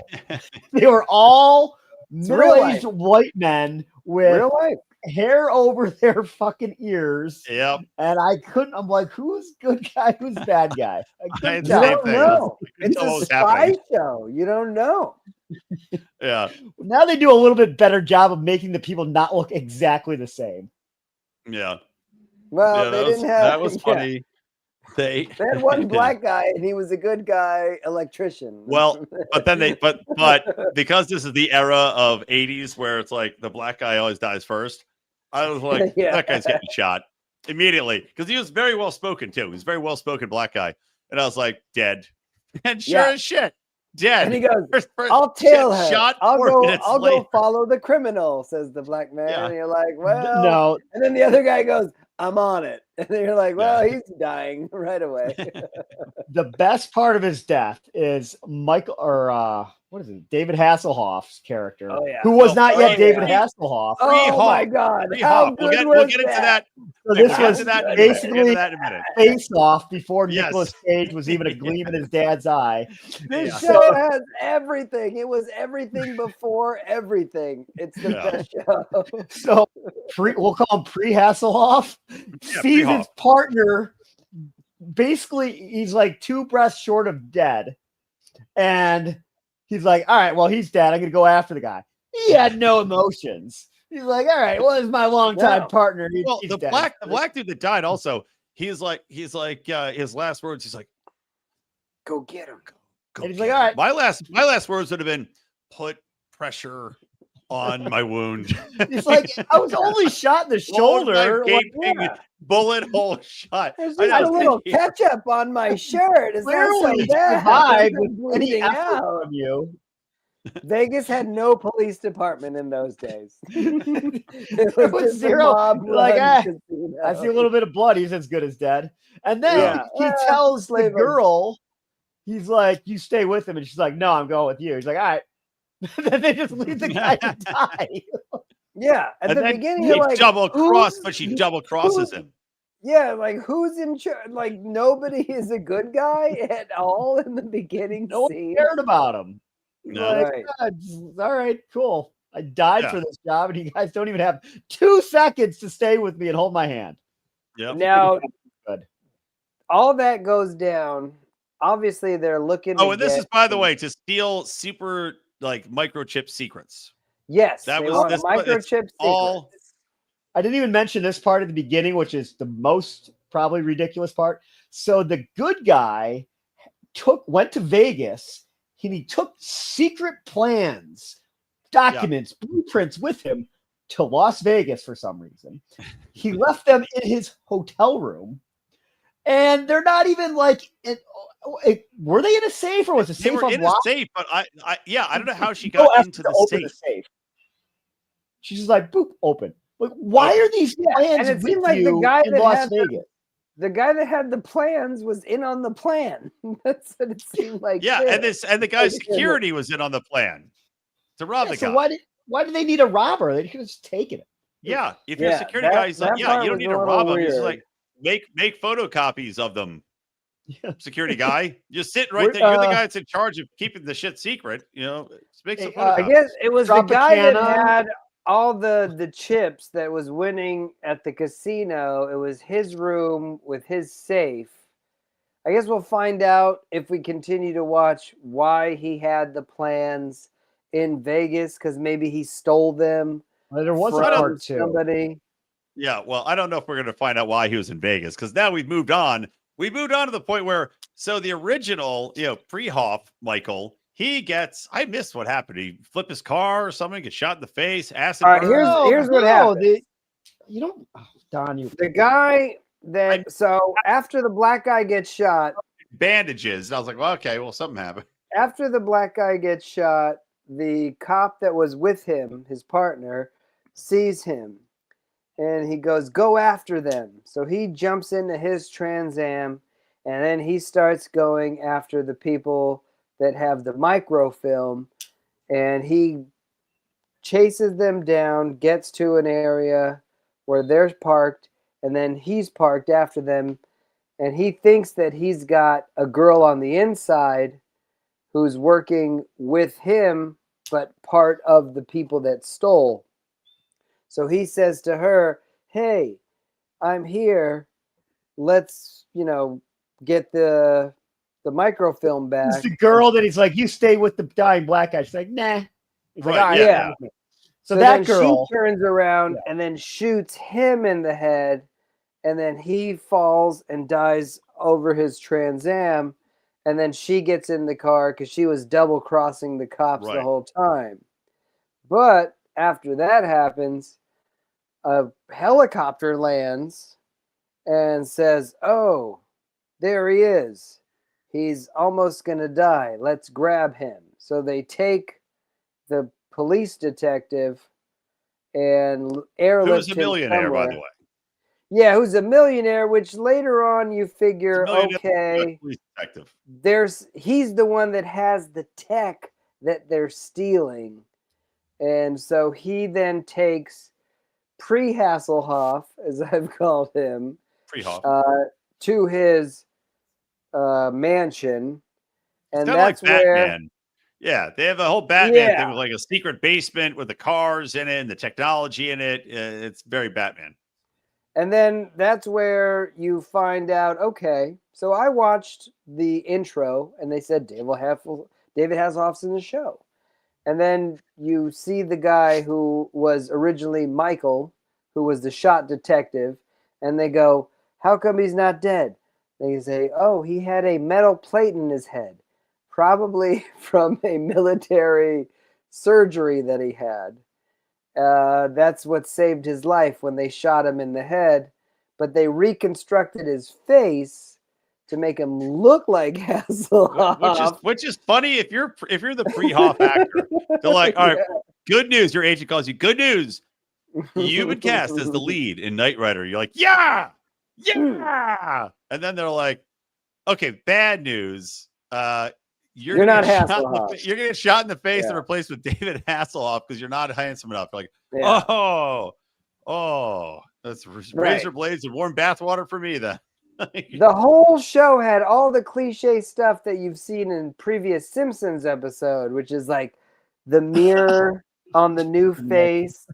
They were all middle-aged white men with hair over their fucking ears. Yep. And I'm like, who's good guy? Who's bad guy? You don't know. It's a spy show. You don't know. Yeah. Now they do a little bit better job of making the people not look exactly the same. Yeah. Well, they didn't have. That was funny. They had one black guy, and he was a good guy electrician. Well, but then but because this is the era of 80s where it's like the black guy always dies first, I was like, that guy's getting shot immediately because he was very well spoken too. He's a very well spoken black guy, and I was like, dead. And sure as shit, dead. And he goes, "I'll tail her. I'll go follow the criminal," says the black man. And you're like, well, no. And then the other guy goes, "I'm on it." And then you're like, well, he's dying right away. The best part of his death is Michael or what is it? David Hasselhoff's character, Oh, yeah. who was Oh, not yet oh, David yeah. Hasselhoff. Oh my God! How good We'll was get into that? that. So We'll this get was to that in a minute. basically We'll get to that in a minute. Face Off before Yes. Nicolas Cage was even a gleam in his dad's eye. This Yeah. show has everything. It was everything before everything. It's the Yeah. best show. So we'll call him pre-Hasselhoff. Sees his pre-Hoff. partner. Basically, he's like 2 breaths short of dead. And he's like, all right, well, he's dead. I'm going to go after the guy. He had no emotions. He's like, all right, well, it's my longtime partner. Well, He's the dead. black dude that died also, his last words, he's like, Go get him. go And he's get like, him. all right. My last words would have been, put pressure on my wound. He's like, I was only shot in the shoulder. My Like, gaping bullet hole shot. There's I just know. a little ketchup on my shirt. Is that clearly so bad? survived I'm with any bleeding effort out. from you. Vegas had no police department in those days. It There was was just a zero. mob Like, run I casino. see a little bit of blood. He's as good as dead. And then Yeah. he tells the Flavor. girl, he's like, you stay with him. And she's like, no, I'm going with you. He's like, all right. Then they just leave the guy to die. Yeah, at And the then beginning, he you're like, double cross, who's- but she double crosses him. Yeah, like who's in charge? Like nobody is a good guy at all in the beginning No one scene. cared about him. No. Like, Right. all right, cool. I died Yeah. for this job, and you guys don't even have 2 seconds to stay with me and hold my hand. Yep. Now, Good. all that goes down. Obviously, they're looking. Oh, to and this get is, by the way, to steal super like microchip secrets. yes, that they was- want this- microchip it's all- secrets. I didn't even mention this part at the beginning, which is the most probably ridiculous part. So the good guy went to Vegas and he took secret plans, documents, blueprints with him to Las Vegas for some reason. He left them in his hotel room, and they're not even like were they in a safe or was the They safe were in a unlocked? safe, but I don't know how she Go got ask into her the to open safe. the safe. She's just like, boop, open. Like, why are these plans and it with seemed like the you guy in that Las had Vegas? The guy that had the plans was in on the plan. That's what it seemed like. Yeah, too. and the guy's security was in on the plan to rob the So guy. why did they need a robber? They could have just taken it. Yeah, if you're a Yeah, security that- guy, he's like, that yeah, part you don't was need a to little rob him. He's weird. like, make photocopies of them. Yeah. Security guy, just sit right We're- there. You're the guy that's in charge of keeping the shit secret. You know, just make some Hey, I photocopies. guess it was the Drop a guy that can had all the chips that was winning at the casino. It was his room with his safe. I guess we'll find out if we continue to watch why he had the plans in Vegas, because maybe he stole them Well, there was a from part 2. somebody. Yeah, well, I don't know if we're going to find out why he was in Vegas because now we've moved on. We moved on to the point where, so the original, pre-Hoff, Michael, he gets, I missed what happened. He flipped his car or something, get shot in the face, acid All right, burn. here's what happened. You don't, Don. You The guy that so after the black guy gets shot, Bandages. And I was like, well, okay, well, something happened. after the black guy gets shot, the cop that was with him, his partner, sees him and he goes, go after them. So he jumps into his Trans Am and then he starts going after the people that have the microfilm and he chases them down, gets to an area where they're parked, and then he's parked after them. And he thinks that he's got a girl on the inside who's working with him, but part of the people that stole. So he says to her, hey, I'm here. Let's, get the microfilm back. It's the girl that he's like, you stay with the dying black guy. She's like, nah. He's like, Right, all right, yeah. So then that girl, she turns around and then shoots him in the head, and then he falls and dies over his Trans Am, and then she gets in the car because she was double crossing the cops the Right. whole time. But after that happens, a helicopter lands and says, "Oh, there he is. He's almost gonna die. Let's grab him." So they take the police detective and airlift Who's a him millionaire, by somewhere. the way. Yeah, who's a millionaire, which later on you figure, He's a millionaire okay, police detective. he's the one that has the tech that they're stealing. And so he then takes pre-Hasselhoff, as I've called him, Pre-Hoff. To his mansion. And It's that's like where... Batman. Yeah, they have a whole Batman thing with like a secret basement with the cars in it and the technology in it. It's very Batman. And then that's where you find out, okay, so I watched the intro and they said David Hasselhoff's in the show. And then you see the guy who was originally Michael, who was the shot detective, and they go, how come he's not dead? They say, oh, he had a metal plate in his head, probably from a military surgery that he had. That's what saved his life when they shot him in the head. But they reconstructed his face to make him look like Hasselhoff. Which is funny if you're the pre-Hoff actor. They're like, all right, good news. Your agent calls you. Good news. You've been cast as the lead in Knight Rider. You're like, yeah. And then they're like, okay, bad news. You're not Hasselhoff. You're gonna get shot in the face and replaced with David Hasselhoff because you're not handsome enough. You're like, that's razor blades and warm bathwater for me then. The whole show had all the cliche stuff that you've seen in previous Simpsons episode, which is like the mirror on the new face,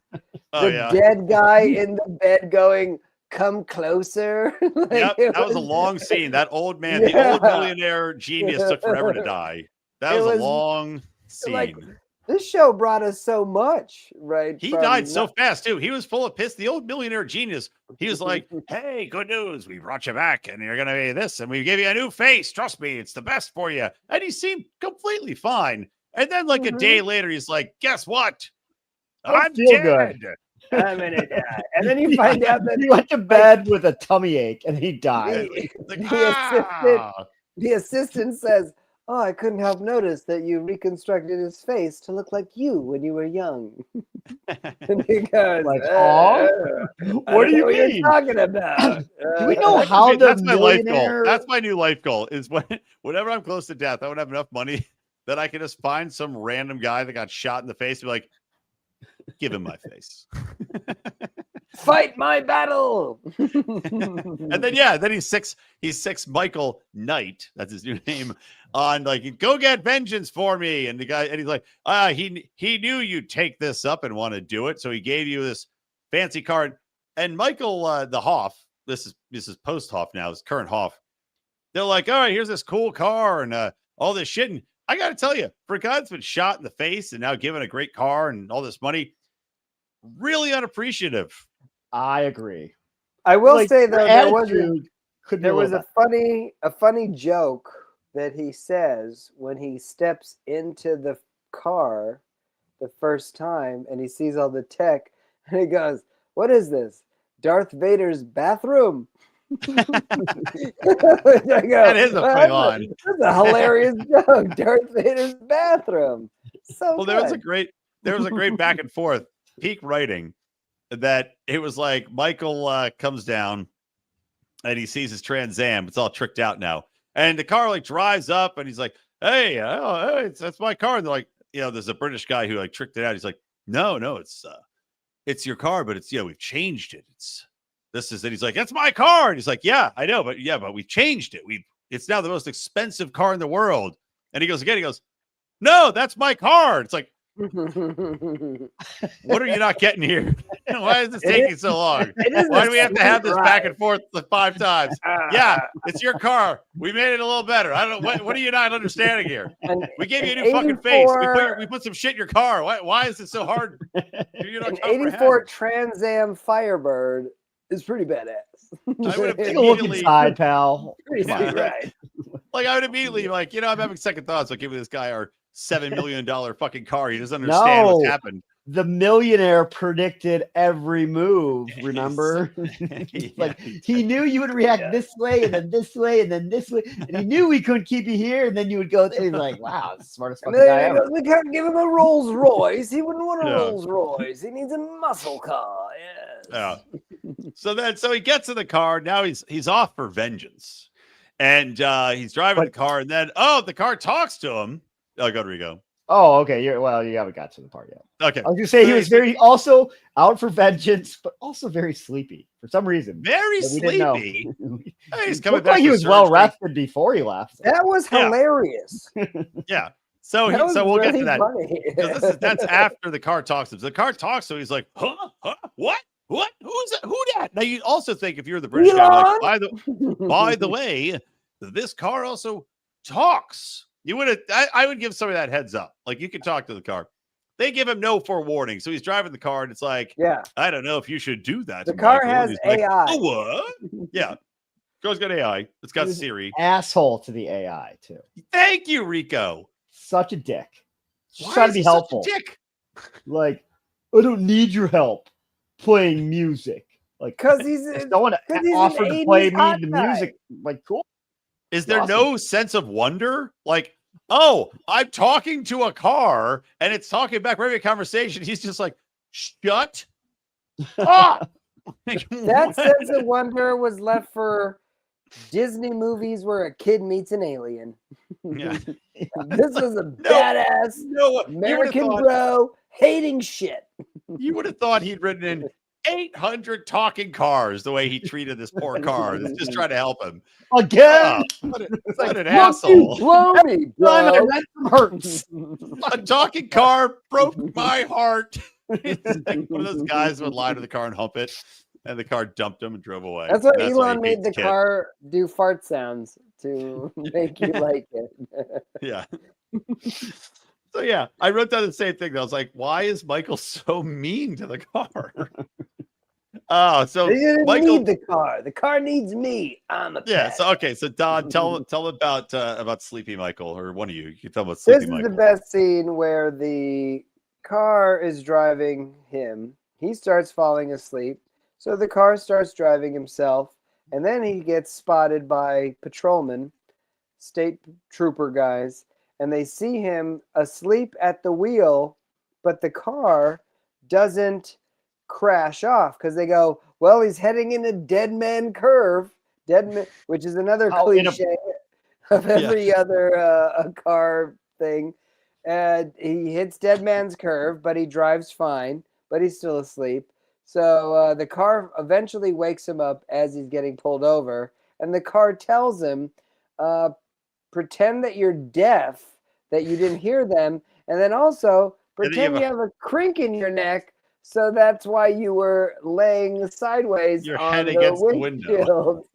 dead guy in the bed going, come closer. That was a long scene. That old man, the old millionaire genius took forever to die. That was a long scene. Like, this show brought us so much, right? He died so fast, too. He was full of piss. The old millionaire genius, he was like, hey, good news. We brought you back, and you're going to be this, and we gave you a new face. Trust me, it's the best for you. And he seemed completely fine. And then, like, a day later, he's like, guess what? I'm dead. I'm going to die. And then you find out that he went to bed with a tummy ache, and he died. The assistant says, oh, I couldn't help notice that you reconstructed his face to look like you when you were young. And he goes, like, what do you mean? You're talking about? Do we know how that's my life goal? That's my new life goal. Is whenever I'm close to death, I would have enough money that I can just find some random guy that got shot in the face and be like, give him my face. Fight my battle. And then he's six Michael Knight, that's his new name, on like, go get vengeance for me. And the guy, and he's like, he knew you'd take this up and want to do it, so he gave you this fancy card. And Michael the Hoff, this is post Hoff now, it's current Hoff. They're like, all right, here's this cool car and all this shit. And I got to tell you, for a guy that's been shot in the face and now given a great car and all this money, really unappreciative. I agree. I will say though, there was a funny joke that he says when he steps into the car the first time and he sees all the tech and he goes, "What is this? Darth Vader's bathroom?" That is a funny line. That's a hilarious joke. Darth Vader's bathroom. So well, there was a great back and forth, peak writing, that it was like Michael comes down and he sees his Trans Am. It's all tricked out now. And the car like drives up and he's like, hey, that's my car. And they're like, there's a British guy who like tricked it out. He's like, no, it's your car, but we've changed it. And he's like, that's my car. And he's like, yeah, I know, but we've changed it. It's now the most expensive car in the world. And he goes, no, that's my car. It's like, what are you not getting here? Why is this taking so long? Why do we have to have this back and forth 5 times? Yeah, it's your car. We made it a little better. I don't know. What are you not understanding here? We gave you a new fucking face. We put some shit in your car. Why is it so hard? An 84 Trans Am Firebird is pretty badass. I would take a look inside, pal. Right. Like I would immediately I'm having second thoughts. Like giving this guy our $7 million fucking car. He doesn't understand what's happened. The millionaire predicted every move. Remember, he knew you would react this way and then this way and then this way, and he knew we couldn't keep you here. And then you would go. And he's like, "Wow, the smartest fucking guy ever." We can't give him a Rolls Royce. He wouldn't want a Rolls Royce. He needs a muscle car. Yes. Yeah. So he gets in the car. Now he's off for vengeance, and he's driving the car, and then the car talks to him. Oh, go to Rico. Oh, okay. You haven't got to the part yet. Okay. I was gonna say he was very also out for vengeance, but also very sleepy for some reason. Very that we didn't know. sleepy. Hey, he's It coming looked back. like he with was well surgery. rested before he left. That was Yeah. hilarious. Yeah. So That was we'll get really to that. funny. 'Cause that's after the car talks to him. So the car talks to him. He's like, huh? What? Who's that? Who that? Now you also think if you're the British guy, like, by the way, this car also talks. You would have. I would give somebody that heads up. Like you could talk to the car. They give him no forewarning, so he's driving the car, and it's like, Yeah. I don't know if you should do that. The to car Michael. And has he's like, AI. oh, what? Yeah. Car's got AI. It's got He's Siri. Asshole to the AI too. Thank you, Rico. Such a dick. Just Why trying to is be he such a helpful. dick? Like, I don't need your help playing music. Like, Because he's if someone an offered to play 80s me hot the guy. music, like, cool. Is there Awesome. no sense of wonder? Like, oh, I'm talking to a car and it's talking back, we're having a conversation. He's just like, shut up. That sense of wonder was left for Disney movies where a kid meets an alien. Yeah. This was a badass American bro hating shit. You would have thought he'd written in 800 talking cars the way he treated this poor car that's just trying to help him. Again. What an asshole. Blow me, bro. Hurts. A talking car broke my heart. It's like one of those guys who would lie to the car and hump it, and the car dumped him and drove away. That's why why Elon he made hates the kids. car do fart sounds to make you like it. Yeah. So yeah, I wrote down the same thing. I was like, why is Michael so mean to the car? Oh, so They didn't Michael need the car. The car needs me. I'm a yeah. pet. So okay, so Don, tell about Sleepy Michael, or one of you. You can tell about Sleepy This is Michael. the best scene where the car is driving him. He starts falling asleep. So the car starts driving himself. And then he gets spotted by patrolmen, state trooper guys. And they see him asleep at the wheel. But the car doesn't crash off because they go, well, he's heading in a dead man curve. Which is another cliche of every other car thing. And he hits dead man's curve, but he drives fine, but he's still asleep. So the car eventually wakes him up as he's getting pulled over, and the car tells him, pretend that you're deaf, that you didn't hear them, and then also pretend you have a crink in your neck, so that's why you were laying sideways Your on head the against the windshield.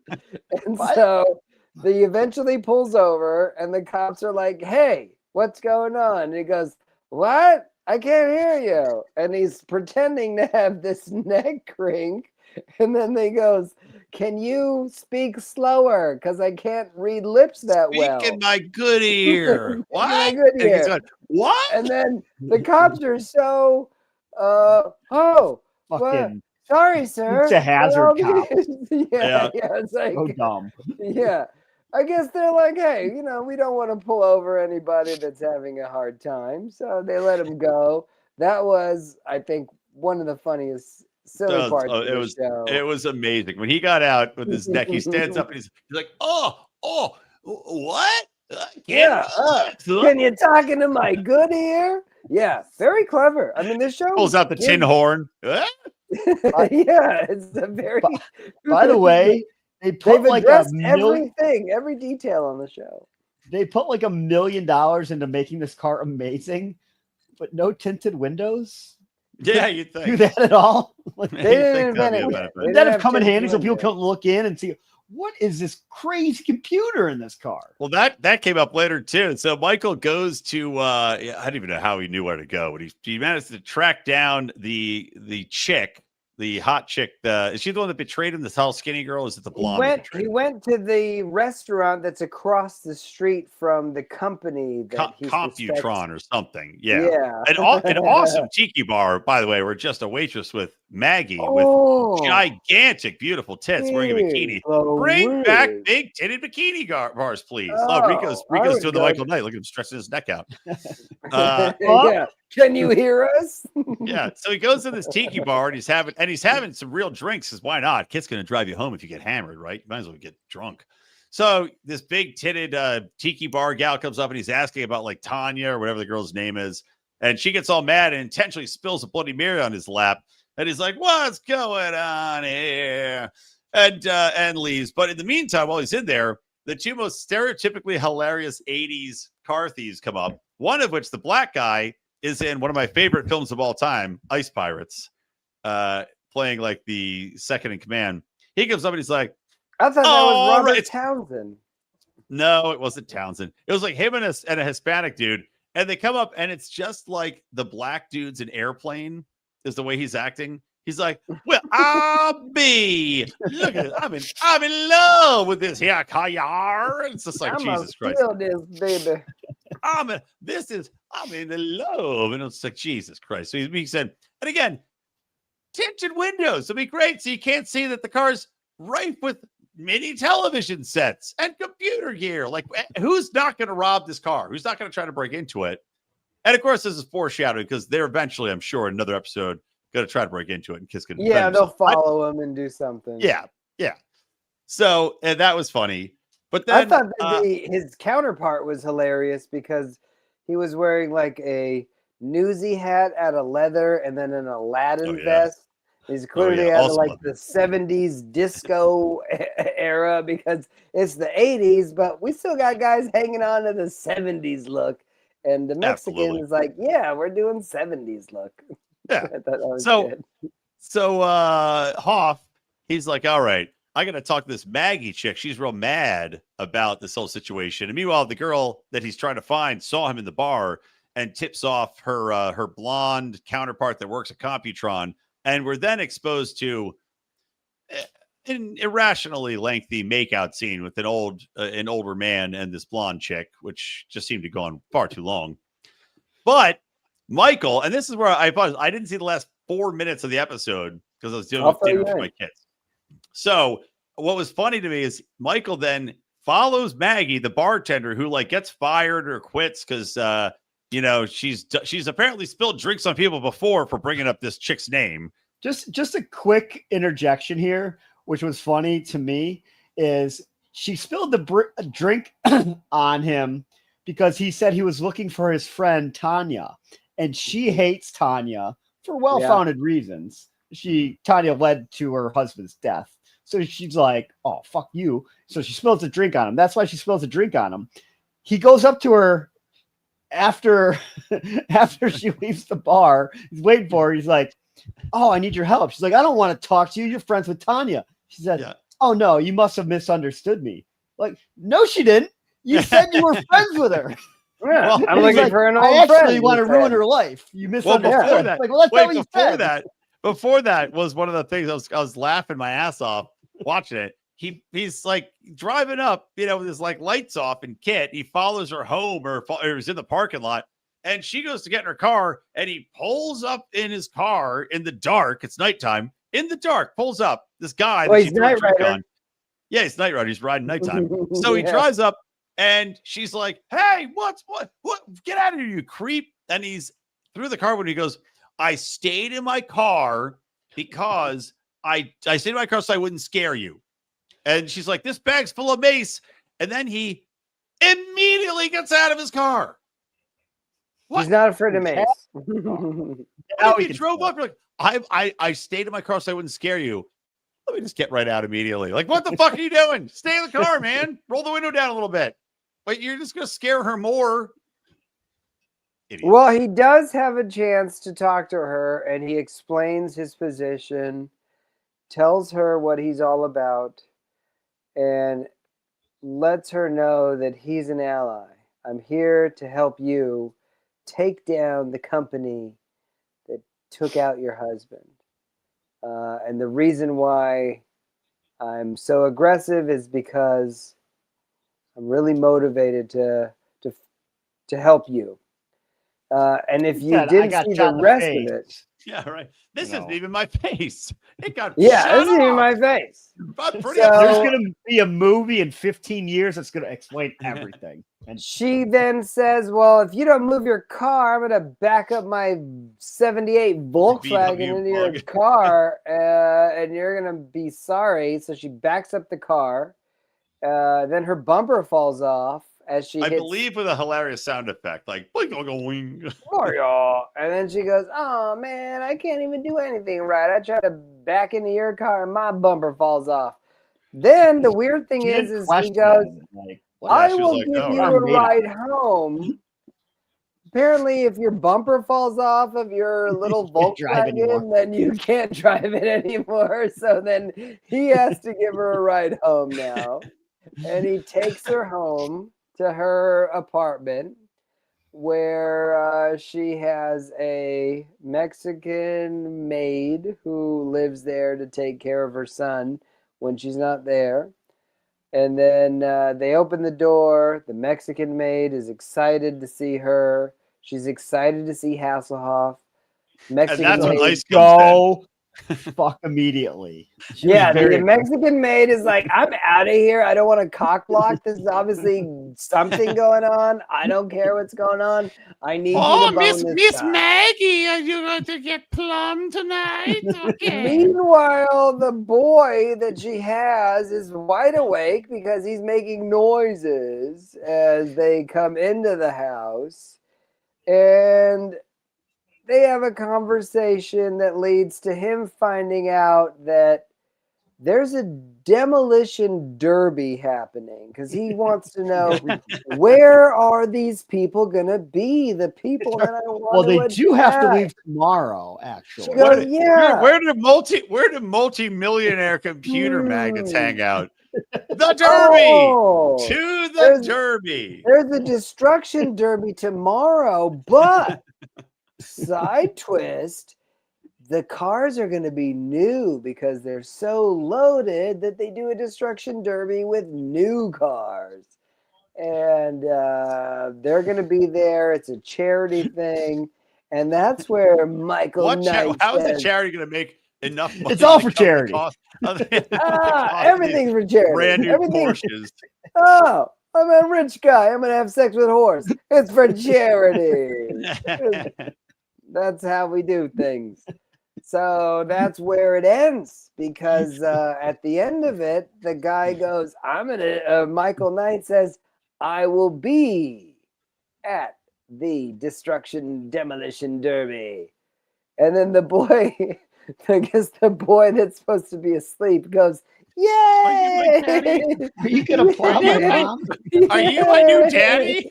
And so he eventually pulls over, and the cops are like, hey, what's going on? And he goes, what? I can't hear you. And he's pretending to have this neck crink. And then they goes, can you speak slower? Because I can't read lips that well. Speak in my good ear. What? My good And he's ear. going, what? And then the cops are so, what? Sorry, sir. It's a hazard cop. Yeah, it's like, so dumb. Yeah. I guess they're like, hey, we don't want to pull over anybody that's having a hard time. So they let him go. That was, I think, one of the funniest silly parts of the show. It was amazing. When he got out with his neck, he stands up and he's like, oh, what? Can you talk into my good ear? Yeah, very clever. I mean, this show pulls out the tin horn. Yeah, it's a very. By the way, they've addressed everything, every detail on the show. They put like $1 million into making this car amazing, but no tinted windows. Yeah, you think do that at all? Like, they didn't invent it. Instead of come in handy so people can look in and see what is this crazy computer in this car. Well, that came up later too. So Michael goes to I don't even know how he knew where to go, but he managed to track down the chick. The hot chick, is she the one that betrayed him? This tall, skinny girl? Is it the blonde? He went to the restaurant that's across the street from the company that Computron or something. Yeah. Yeah. An awesome tiki bar, by the way, where just a waitress with Maggie with gigantic, beautiful tits wearing a bikini. Bring back big titted bikini bars, please. Rico's doing the Michael Knight. Look at him stretching his neck out. Yeah. Can you hear us? Yeah. So he goes to this tiki bar and he's having some real drinks. Because why not? Kid's gonna drive you home if you get hammered, right? You might as well get drunk. So this big titted tiki bar gal comes up and he's asking about like Tanya or whatever the girl's name is. And she gets all mad and intentionally spills a Bloody Mary on his lap. And he's like, what's going on here? And leaves. But in the meantime, while he's in there, the two most stereotypically hilarious 80s car thieves come up. One of which, the black guy, is in one of my favorite films of all time, Ice Pirates, playing like the second in command. He comes up and he's like, I thought that was Robert Townsend. No, it wasn't Townsend. It was like him and a Hispanic dude. And they come up and it's just like the black dude's in Airplane is the way he's acting. He's like, well, look at it. I'm in love with this here car. It's just like, Jesus Christ. This, baby. I'm in love. And it's like, Jesus Christ. So he said, and again, tinted windows. It'll be great. So you can't see that the car's rife with mini television sets and computer gear. Like, who's not going to rob this car? Who's not going to try to break into it? And of course, this is foreshadowing because they're eventually, I'm sure, in another episode, going to try to break into it. And Kiss can they'll follow him and do something. Yeah. So, and that was funny. But then I thought that his counterpart was hilarious because he was wearing like a newsy hat out of leather and then an Aladdin vest. He's clearly out of like the 70s disco era because it's the 80s, but we still got guys hanging on to the 70s look. And the Mexican is like, yeah, we're doing 70s look. Yeah. I thought that was good. So Hoff, he's like, all right, I got to talk to this Maggie chick. She's real mad about this whole situation. And meanwhile, the girl that he's trying to find saw him in the bar and tips off her blonde counterpart that works at Computron. And we're then exposed to an irrationally lengthy makeout scene with an older man and this blonde chick, which just seemed to go on far too long. But Michael, and this is where I paused. I didn't see the last 4 minutes of the episode because I was dealing with dinner with my kids. So what was funny to me is Michael then follows Maggie, the bartender, who like gets fired or quits because she's apparently spilled drinks on people before for bringing up this chick's name. Just a quick interjection here, which was funny to me, is she spilled the drink on him because he said he was looking for his friend Tanya, and she hates Tanya for well-founded reasons. Tanya led to her husband's death. So she's like, oh, fuck you. So she spills a drink on him. That's why she spills a drink on him. He goes up to her after she leaves the bar. He's waiting for her. He's like, oh, I need your help. She's like, I don't want to talk to you. You're friends with Tanya. She said, oh, no, you must have misunderstood me. Like, no, she didn't. You said you were friends with her. Yeah, well, I'm looking for an old friend. I actually friend, want to ruin her life. You misunderstood. Before that was one of the things I was laughing my ass off watching it. He's like driving up, with his like lights off and Kit. He follows her home or is in the parking lot, and she goes to get in her car, and he pulls up in his car in the dark. It's nighttime. In the dark, pulls up this guy. Well, he's Night Rider. Yeah, he's Night Rider. He's riding nighttime. So he drives up, and she's like, "Hey, what? Get out of here, you creep!" And he's through the car when he goes, "I stayed in my car because I stayed in my car so I wouldn't scare you." And she's like, "This bag's full of mace." And then he immediately gets out of his car. What? He's not afraid of mace. He drove up, like, I stayed in my car so I wouldn't scare you. Let me just get right out immediately. Like, what the fuck are you doing? Stay in the car, man. Roll the window down a little bit. But you're just going to scare her more. Idiot. Well, he does have a chance to talk to her, and he explains his position, tells her what he's all about, and lets her know that he's an ally. I'm here to help you take down the company that took out your husband. And the reason why I'm so aggressive is because I'm really motivated to help you. And if you didn't see the rest of it. Yeah, right. This isn't even my face. It got this isn't even my face. There's going to be a movie in 15 years that's going to explain everything. And she then says, well, if you don't move your car, I'm going to back up my 78 Volkswagen into your car, and you're going to be sorry. So she backs up the car, Then her bumper falls off as she I hits believe with a hilarious sound effect, like boing, boing, boing. Mario. And then she goes, "Oh man, I can't even do anything right. I try to back into your car and my bumper falls off." Then the weird thing She is didn't he question goes, it. Like, "I she was will like, give "Oh, you right." a Made up. ride home." Apparently, if your bumper falls off of your little can't drive anymore. Volkswagen, then you can't drive it anymore. So then he has to give her a ride home now. And he takes her home to her apartment where she has a Mexican maid who lives there to take care of her son when she's not there. And then they open the door. The Mexican maid is excited to see her. She's excited to see Hasselhoff. And that's when maid, Ice comes in. Go fuck immediately. She was yeah, the very Mexican maid is like, I'm out of here. I don't want to cock block. This is obviously something going on. I don't care what's going on. I need you to bone this guy. Maggie, are you going to get plum tonight? Meanwhile, the boy that she has is wide awake because he's making noises as they come into the house. And they have a conversation that leads to him finding out that there's a demolition derby happening because he wants to know where are these people gonna be? The people that I want well. They to do have to attack. leave tomorrow. She Actually, goes, yeah. Where did multi-millionaire computer magnates hang out? The Derby! Oh, To the Derby! There's a destruction derby tomorrow, but side twist, the cars are going to be new because they're so loaded that they do a destruction derby with new cars. And they're going to be there. It's a charity thing. And that's where Michael Knight How is the says, charity going to make enough money? It's all to for cover the charity. cost of the cost of everything's for charity. brand new Everything. Porsches. Oh, I'm a rich guy. I'm going to have sex with a horse. It's for charity. That's how we do things. So that's where it ends because at the end of it, the guy goes, Michael Knight says, I will be at the destruction demolition derby. And then the boy, I guess the boy that's supposed to be asleep goes, yay! Are you gonna plot my mom? Are you my new daddy?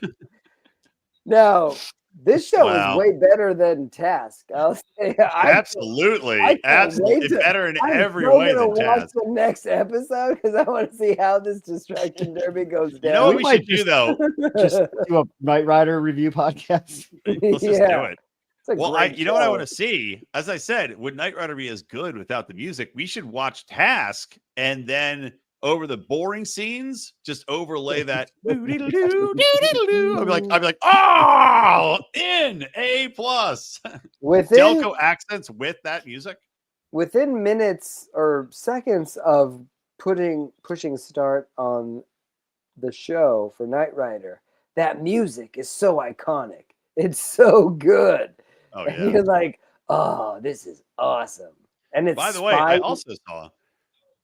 No. This show Wow. is way better than Task. I'll say. Absolutely. Absolutely better in every way than watch Task. the next episode because I want to see how this distraction derby goes down. You know what we should do, though? Just do a Knight Rider review podcast. Let's just do it. Well, great you know what I show. want to see? As I said, would Knight Rider be as good without the music? We should watch Task and then over the boring scenes, just overlay that. I'd be like, oh, in A+. Within Delco accents with that music. within minutes or seconds of pushing start on the show for Knight Rider, that music is so iconic. It's so good. Oh, And yeah. you're like, oh, this is awesome. And it's By the way, I also saw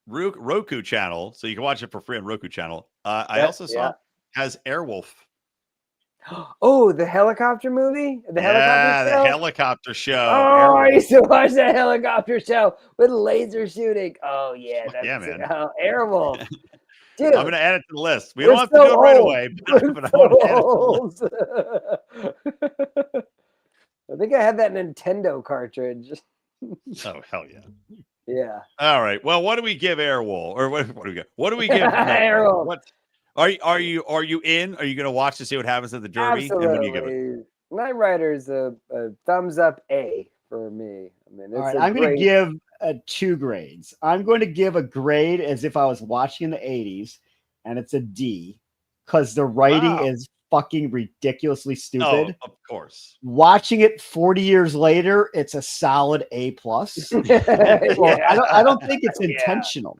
Roku channel, so you can watch it for free on Roku channel. I also saw has Airwolf. Oh, the helicopter movie? The helicopter show? The helicopter show. Oh, I used to watch that helicopter show with laser shooting. Oh, yeah. That's man. Airwolf. Dude, I'm going to add it to the list. We don't have to do it right away, but I want to add it to the list. I think I had that Nintendo cartridge. Oh, hell yeah. Yeah. All right. Well, what do we give Airwolf? Or what do we get? What do we give Airwolf? What are you in? Are you going to watch to see what happens at the Derby? Absolutely. And what do you give it? Knight Rider is a thumbs up A for me. I mean, it's All right, I'm going to give 2 grades. I'm going to give a grade as if I was watching in the 80s, and it's a D because the writing is fucking ridiculously stupid. Oh, of course. Watching it 40 years later, it's a solid A+. I don't think it's intentional.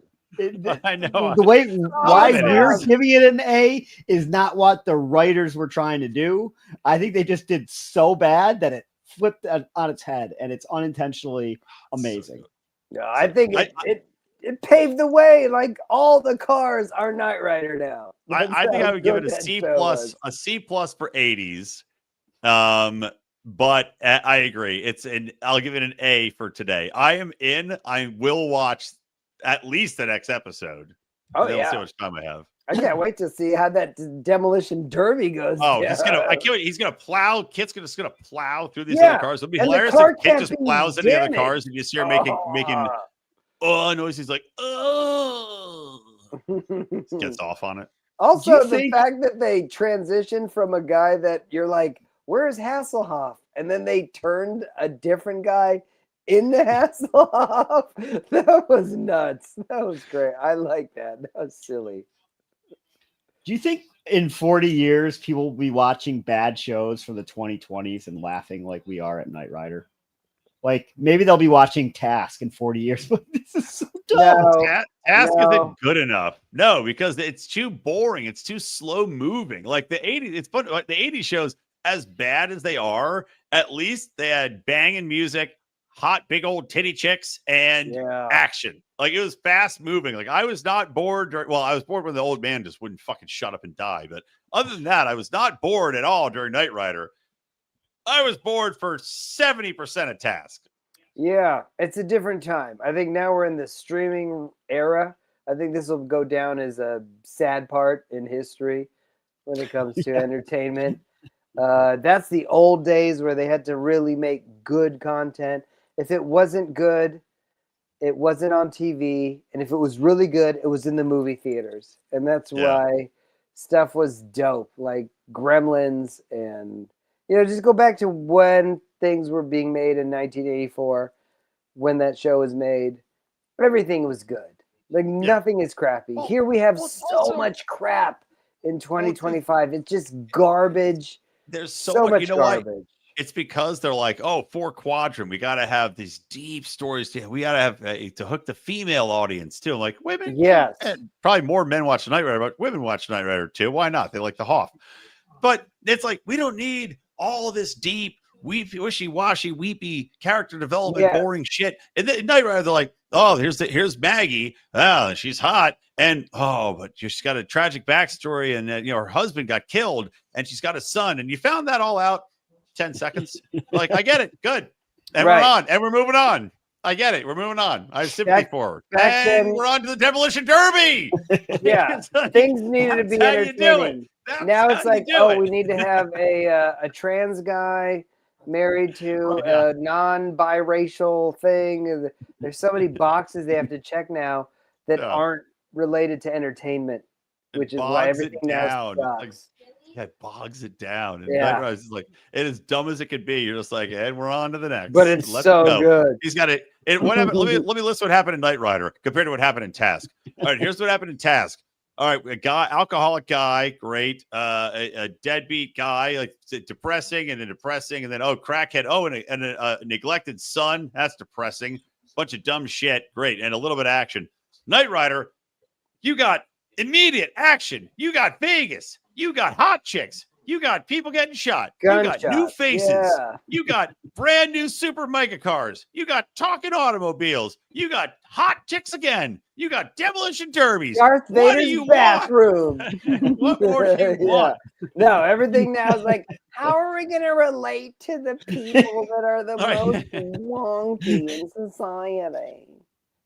I know. The way why we're giving it an A is not what the writers were trying to do. I think they just did so bad that it flipped on its head, and it's unintentionally amazing. No, I think it paved the way. Like all the cars are Knight Rider now. I think I would give it a C plus, for 80s. But I agree. I'll give it an A for today. I am in. I will watch at least the next episode. Oh yeah. We'll see how much time I have. I can't wait to see how that demolition derby goes. Oh, down. he's gonna plow. Kit's just gonna plow through these Yeah, other cars. It'll be and the hilarious car if Kit can't just be plows into the other damaged. cars and you see her making noise. He's like, oh, gets off on it. Also, the fact that they transitioned from a guy that you're like, where's Hasselhoff? And then they turned a different guy into Hasselhoff. That was nuts. That was great. I like that. That was silly. Do you think in 40 years people will be watching bad shows from the 2020s and laughing like we are at Knight Rider? Like maybe they'll be watching Task in 40 years, but this is so dumb. Task isn't good enough. No, because it's too boring. It's too slow moving. Like the 80s, it's fun. Like the 80s shows, as bad as they are, at least they had banging music, hot big old titty chicks, and action. Like it was fast moving. Like I was not bored. I was bored when the old man just wouldn't fucking shut up and die. But other than that, I was not bored at all during Knight Rider. I was bored for 70% of Task. Yeah, it's a different time. I think now we're in the streaming era. I think this will go down as a sad part in history when it comes to entertainment. That's the old days where they had to really make good content. If it wasn't good, it wasn't on TV. And if it was really good, it was in the movie theaters. And that's why stuff was dope, like Gremlins and... just go back to when things were being made in 1984, when that show was made. Everything was good. Like nothing is crappy. Here we have so much crap in 2025. It's just garbage. There's so much garbage. What? It's because they're like, 4-quadrant. We got to have these deep stories. We got to have to hook the female audience too. I'm like women. Yes. Probably more men watch Knight Rider, but women watch Knight Rider too. Why not? They like the Hoff. But it's like, we don't need all this deep, wishy-washy, weepy character development, boring shit. And then Knight Rider, they're like, here's Maggie. Oh, she's hot. And, but she's got a tragic backstory. And, her husband got killed and she's got a son. And you found that all out 10 seconds. Like, I get it. Good. And we're on. And we're moving on. I get it. We're moving on. I have sympathy for her. And we're on to the demolition derby. Yeah. Things needed to be entertaining. Now it's like, we need to have a trans guy married to a non-biracial thing. There's so many boxes they have to check now that aren't related to entertainment, which is why everything now sucks. It bogs it down. And Knight Rider is like, it is dumb as it could be. You're just like, and we're on to the next. But it's so good. He's got it. What happened? Let me list what happened in Knight Rider compared to what happened in Task. All right, here's what happened in Task. All right, a guy, alcoholic guy, great. A deadbeat guy, like depressing, and then crackhead. And a neglected son, that's depressing. Bunch of dumb shit, great, and a little bit of action. Knight Rider, you got immediate action. You got Vegas. You got hot chicks. You got people getting shot. You got new faces. Yeah. You got brand new super mega cars. You got talking automobiles. You got hot chicks again. You got demolition derbies. Darth Vader's bathroom. What more do you want? No, everything now is like, how are we going to relate to the people that are the most wonky in society?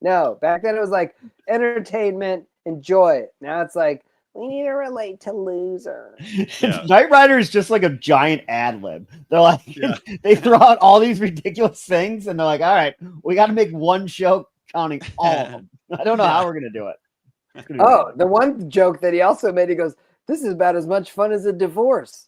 No, back then it was like entertainment, enjoy it. Now it's like, we need to relate to losers. Yeah. Knight Rider is just like a giant ad lib. They're like, they throw out all these ridiculous things, and they're like, all right, we got to make one show counting all of them. I don't know how we're going to do it. The one joke that he also made, he goes, this is about as much fun as a divorce.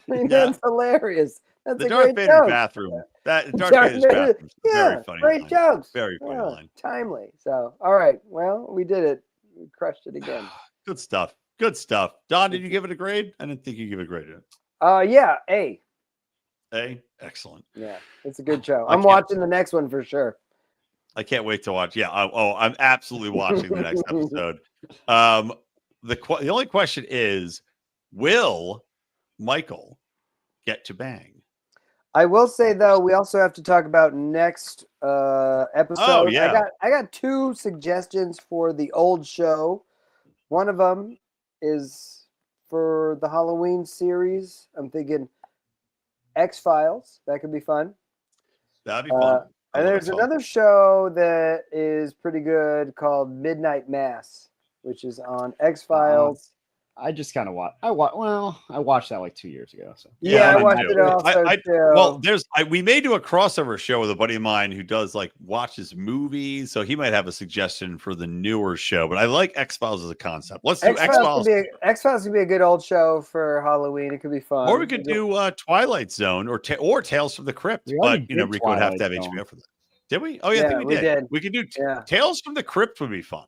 That's hilarious. That's the a Darth great Vader joke. bathroom. That Darth Vader's bathroom. Very funny. Great jokes. Very funny line. Timely. So, all right. Well, we did it. We crushed it again. Good stuff. Good stuff. Don, did you give it a grade? I didn't think you give it a grade yet. Yeah, A. A? Excellent. Yeah, it's a good show. I'm watching the next one for sure. I can't wait to watch. Yeah. I'm absolutely watching the next episode. The only question is, will Michael get to bang? I will say though, we also have to talk about next episode. Oh, yeah. I got 2 suggestions for the old show. One of them is for the Halloween series. I'm thinking X-Files. That could be fun. That'd be fun. And there's another show that is pretty good called Midnight Mass, which is on X-Files. I just kind of I watched that like 2 years ago. So yeah, I watched it also too. Well, we may do a crossover show with a buddy of mine who does like watches movies, so he might have a suggestion for the newer show. But I like X-Files as a concept. Let's do X-Files. X-Files could be a good old show for Halloween. It could be fun. Or we could do Twilight Zone or Tales from the Crypt. But Rico would have to have HBO for that. Did we? Oh yeah, I think we did. We could do Tales from the Crypt. Would be fun.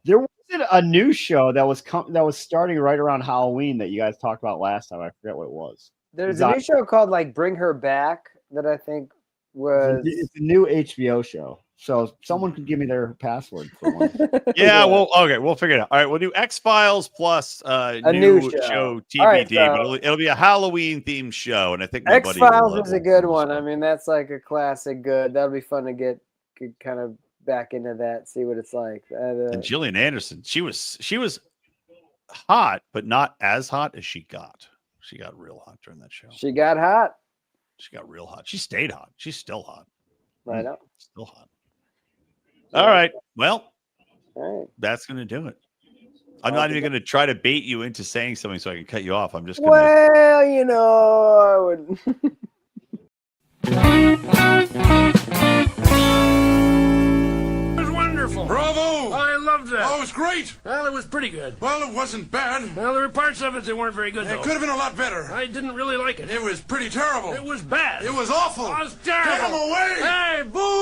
There wasn't a new show that was starting right around Halloween that you guys talked about last time. I forget what it was. There's a new show called like Bring Her Back that I think was. It's a new HBO show. So someone could give me their password for one. Yeah, well, okay, we'll figure it out. All right, we'll do X-Files plus a new show TBD, right, but it'll be a Halloween themed show, and I think X-Files is a good one. I mean, that's like a classic good. That'll be fun to get kind of back into that, see what it's like. And Gillian Anderson, she was hot, but not as hot as she got. She got real hot during that show. She got hot. She got real hot. She stayed hot. She's still hot. Right up. Still hot. All right. Well, all right. That's going to do it. I'm not even going to try to bait you into saying something so I can cut you off. I'm just going to. Well, you know, I would. It was wonderful. Bravo! I loved that. Oh, it was great. Well, it was pretty good. Well, it wasn't bad. Well, there were parts of it that weren't very good, though. It could have been a lot better. I didn't really like it. It was pretty terrible. It was bad. It was awful. It was terrible. Get him away! Hey, boo!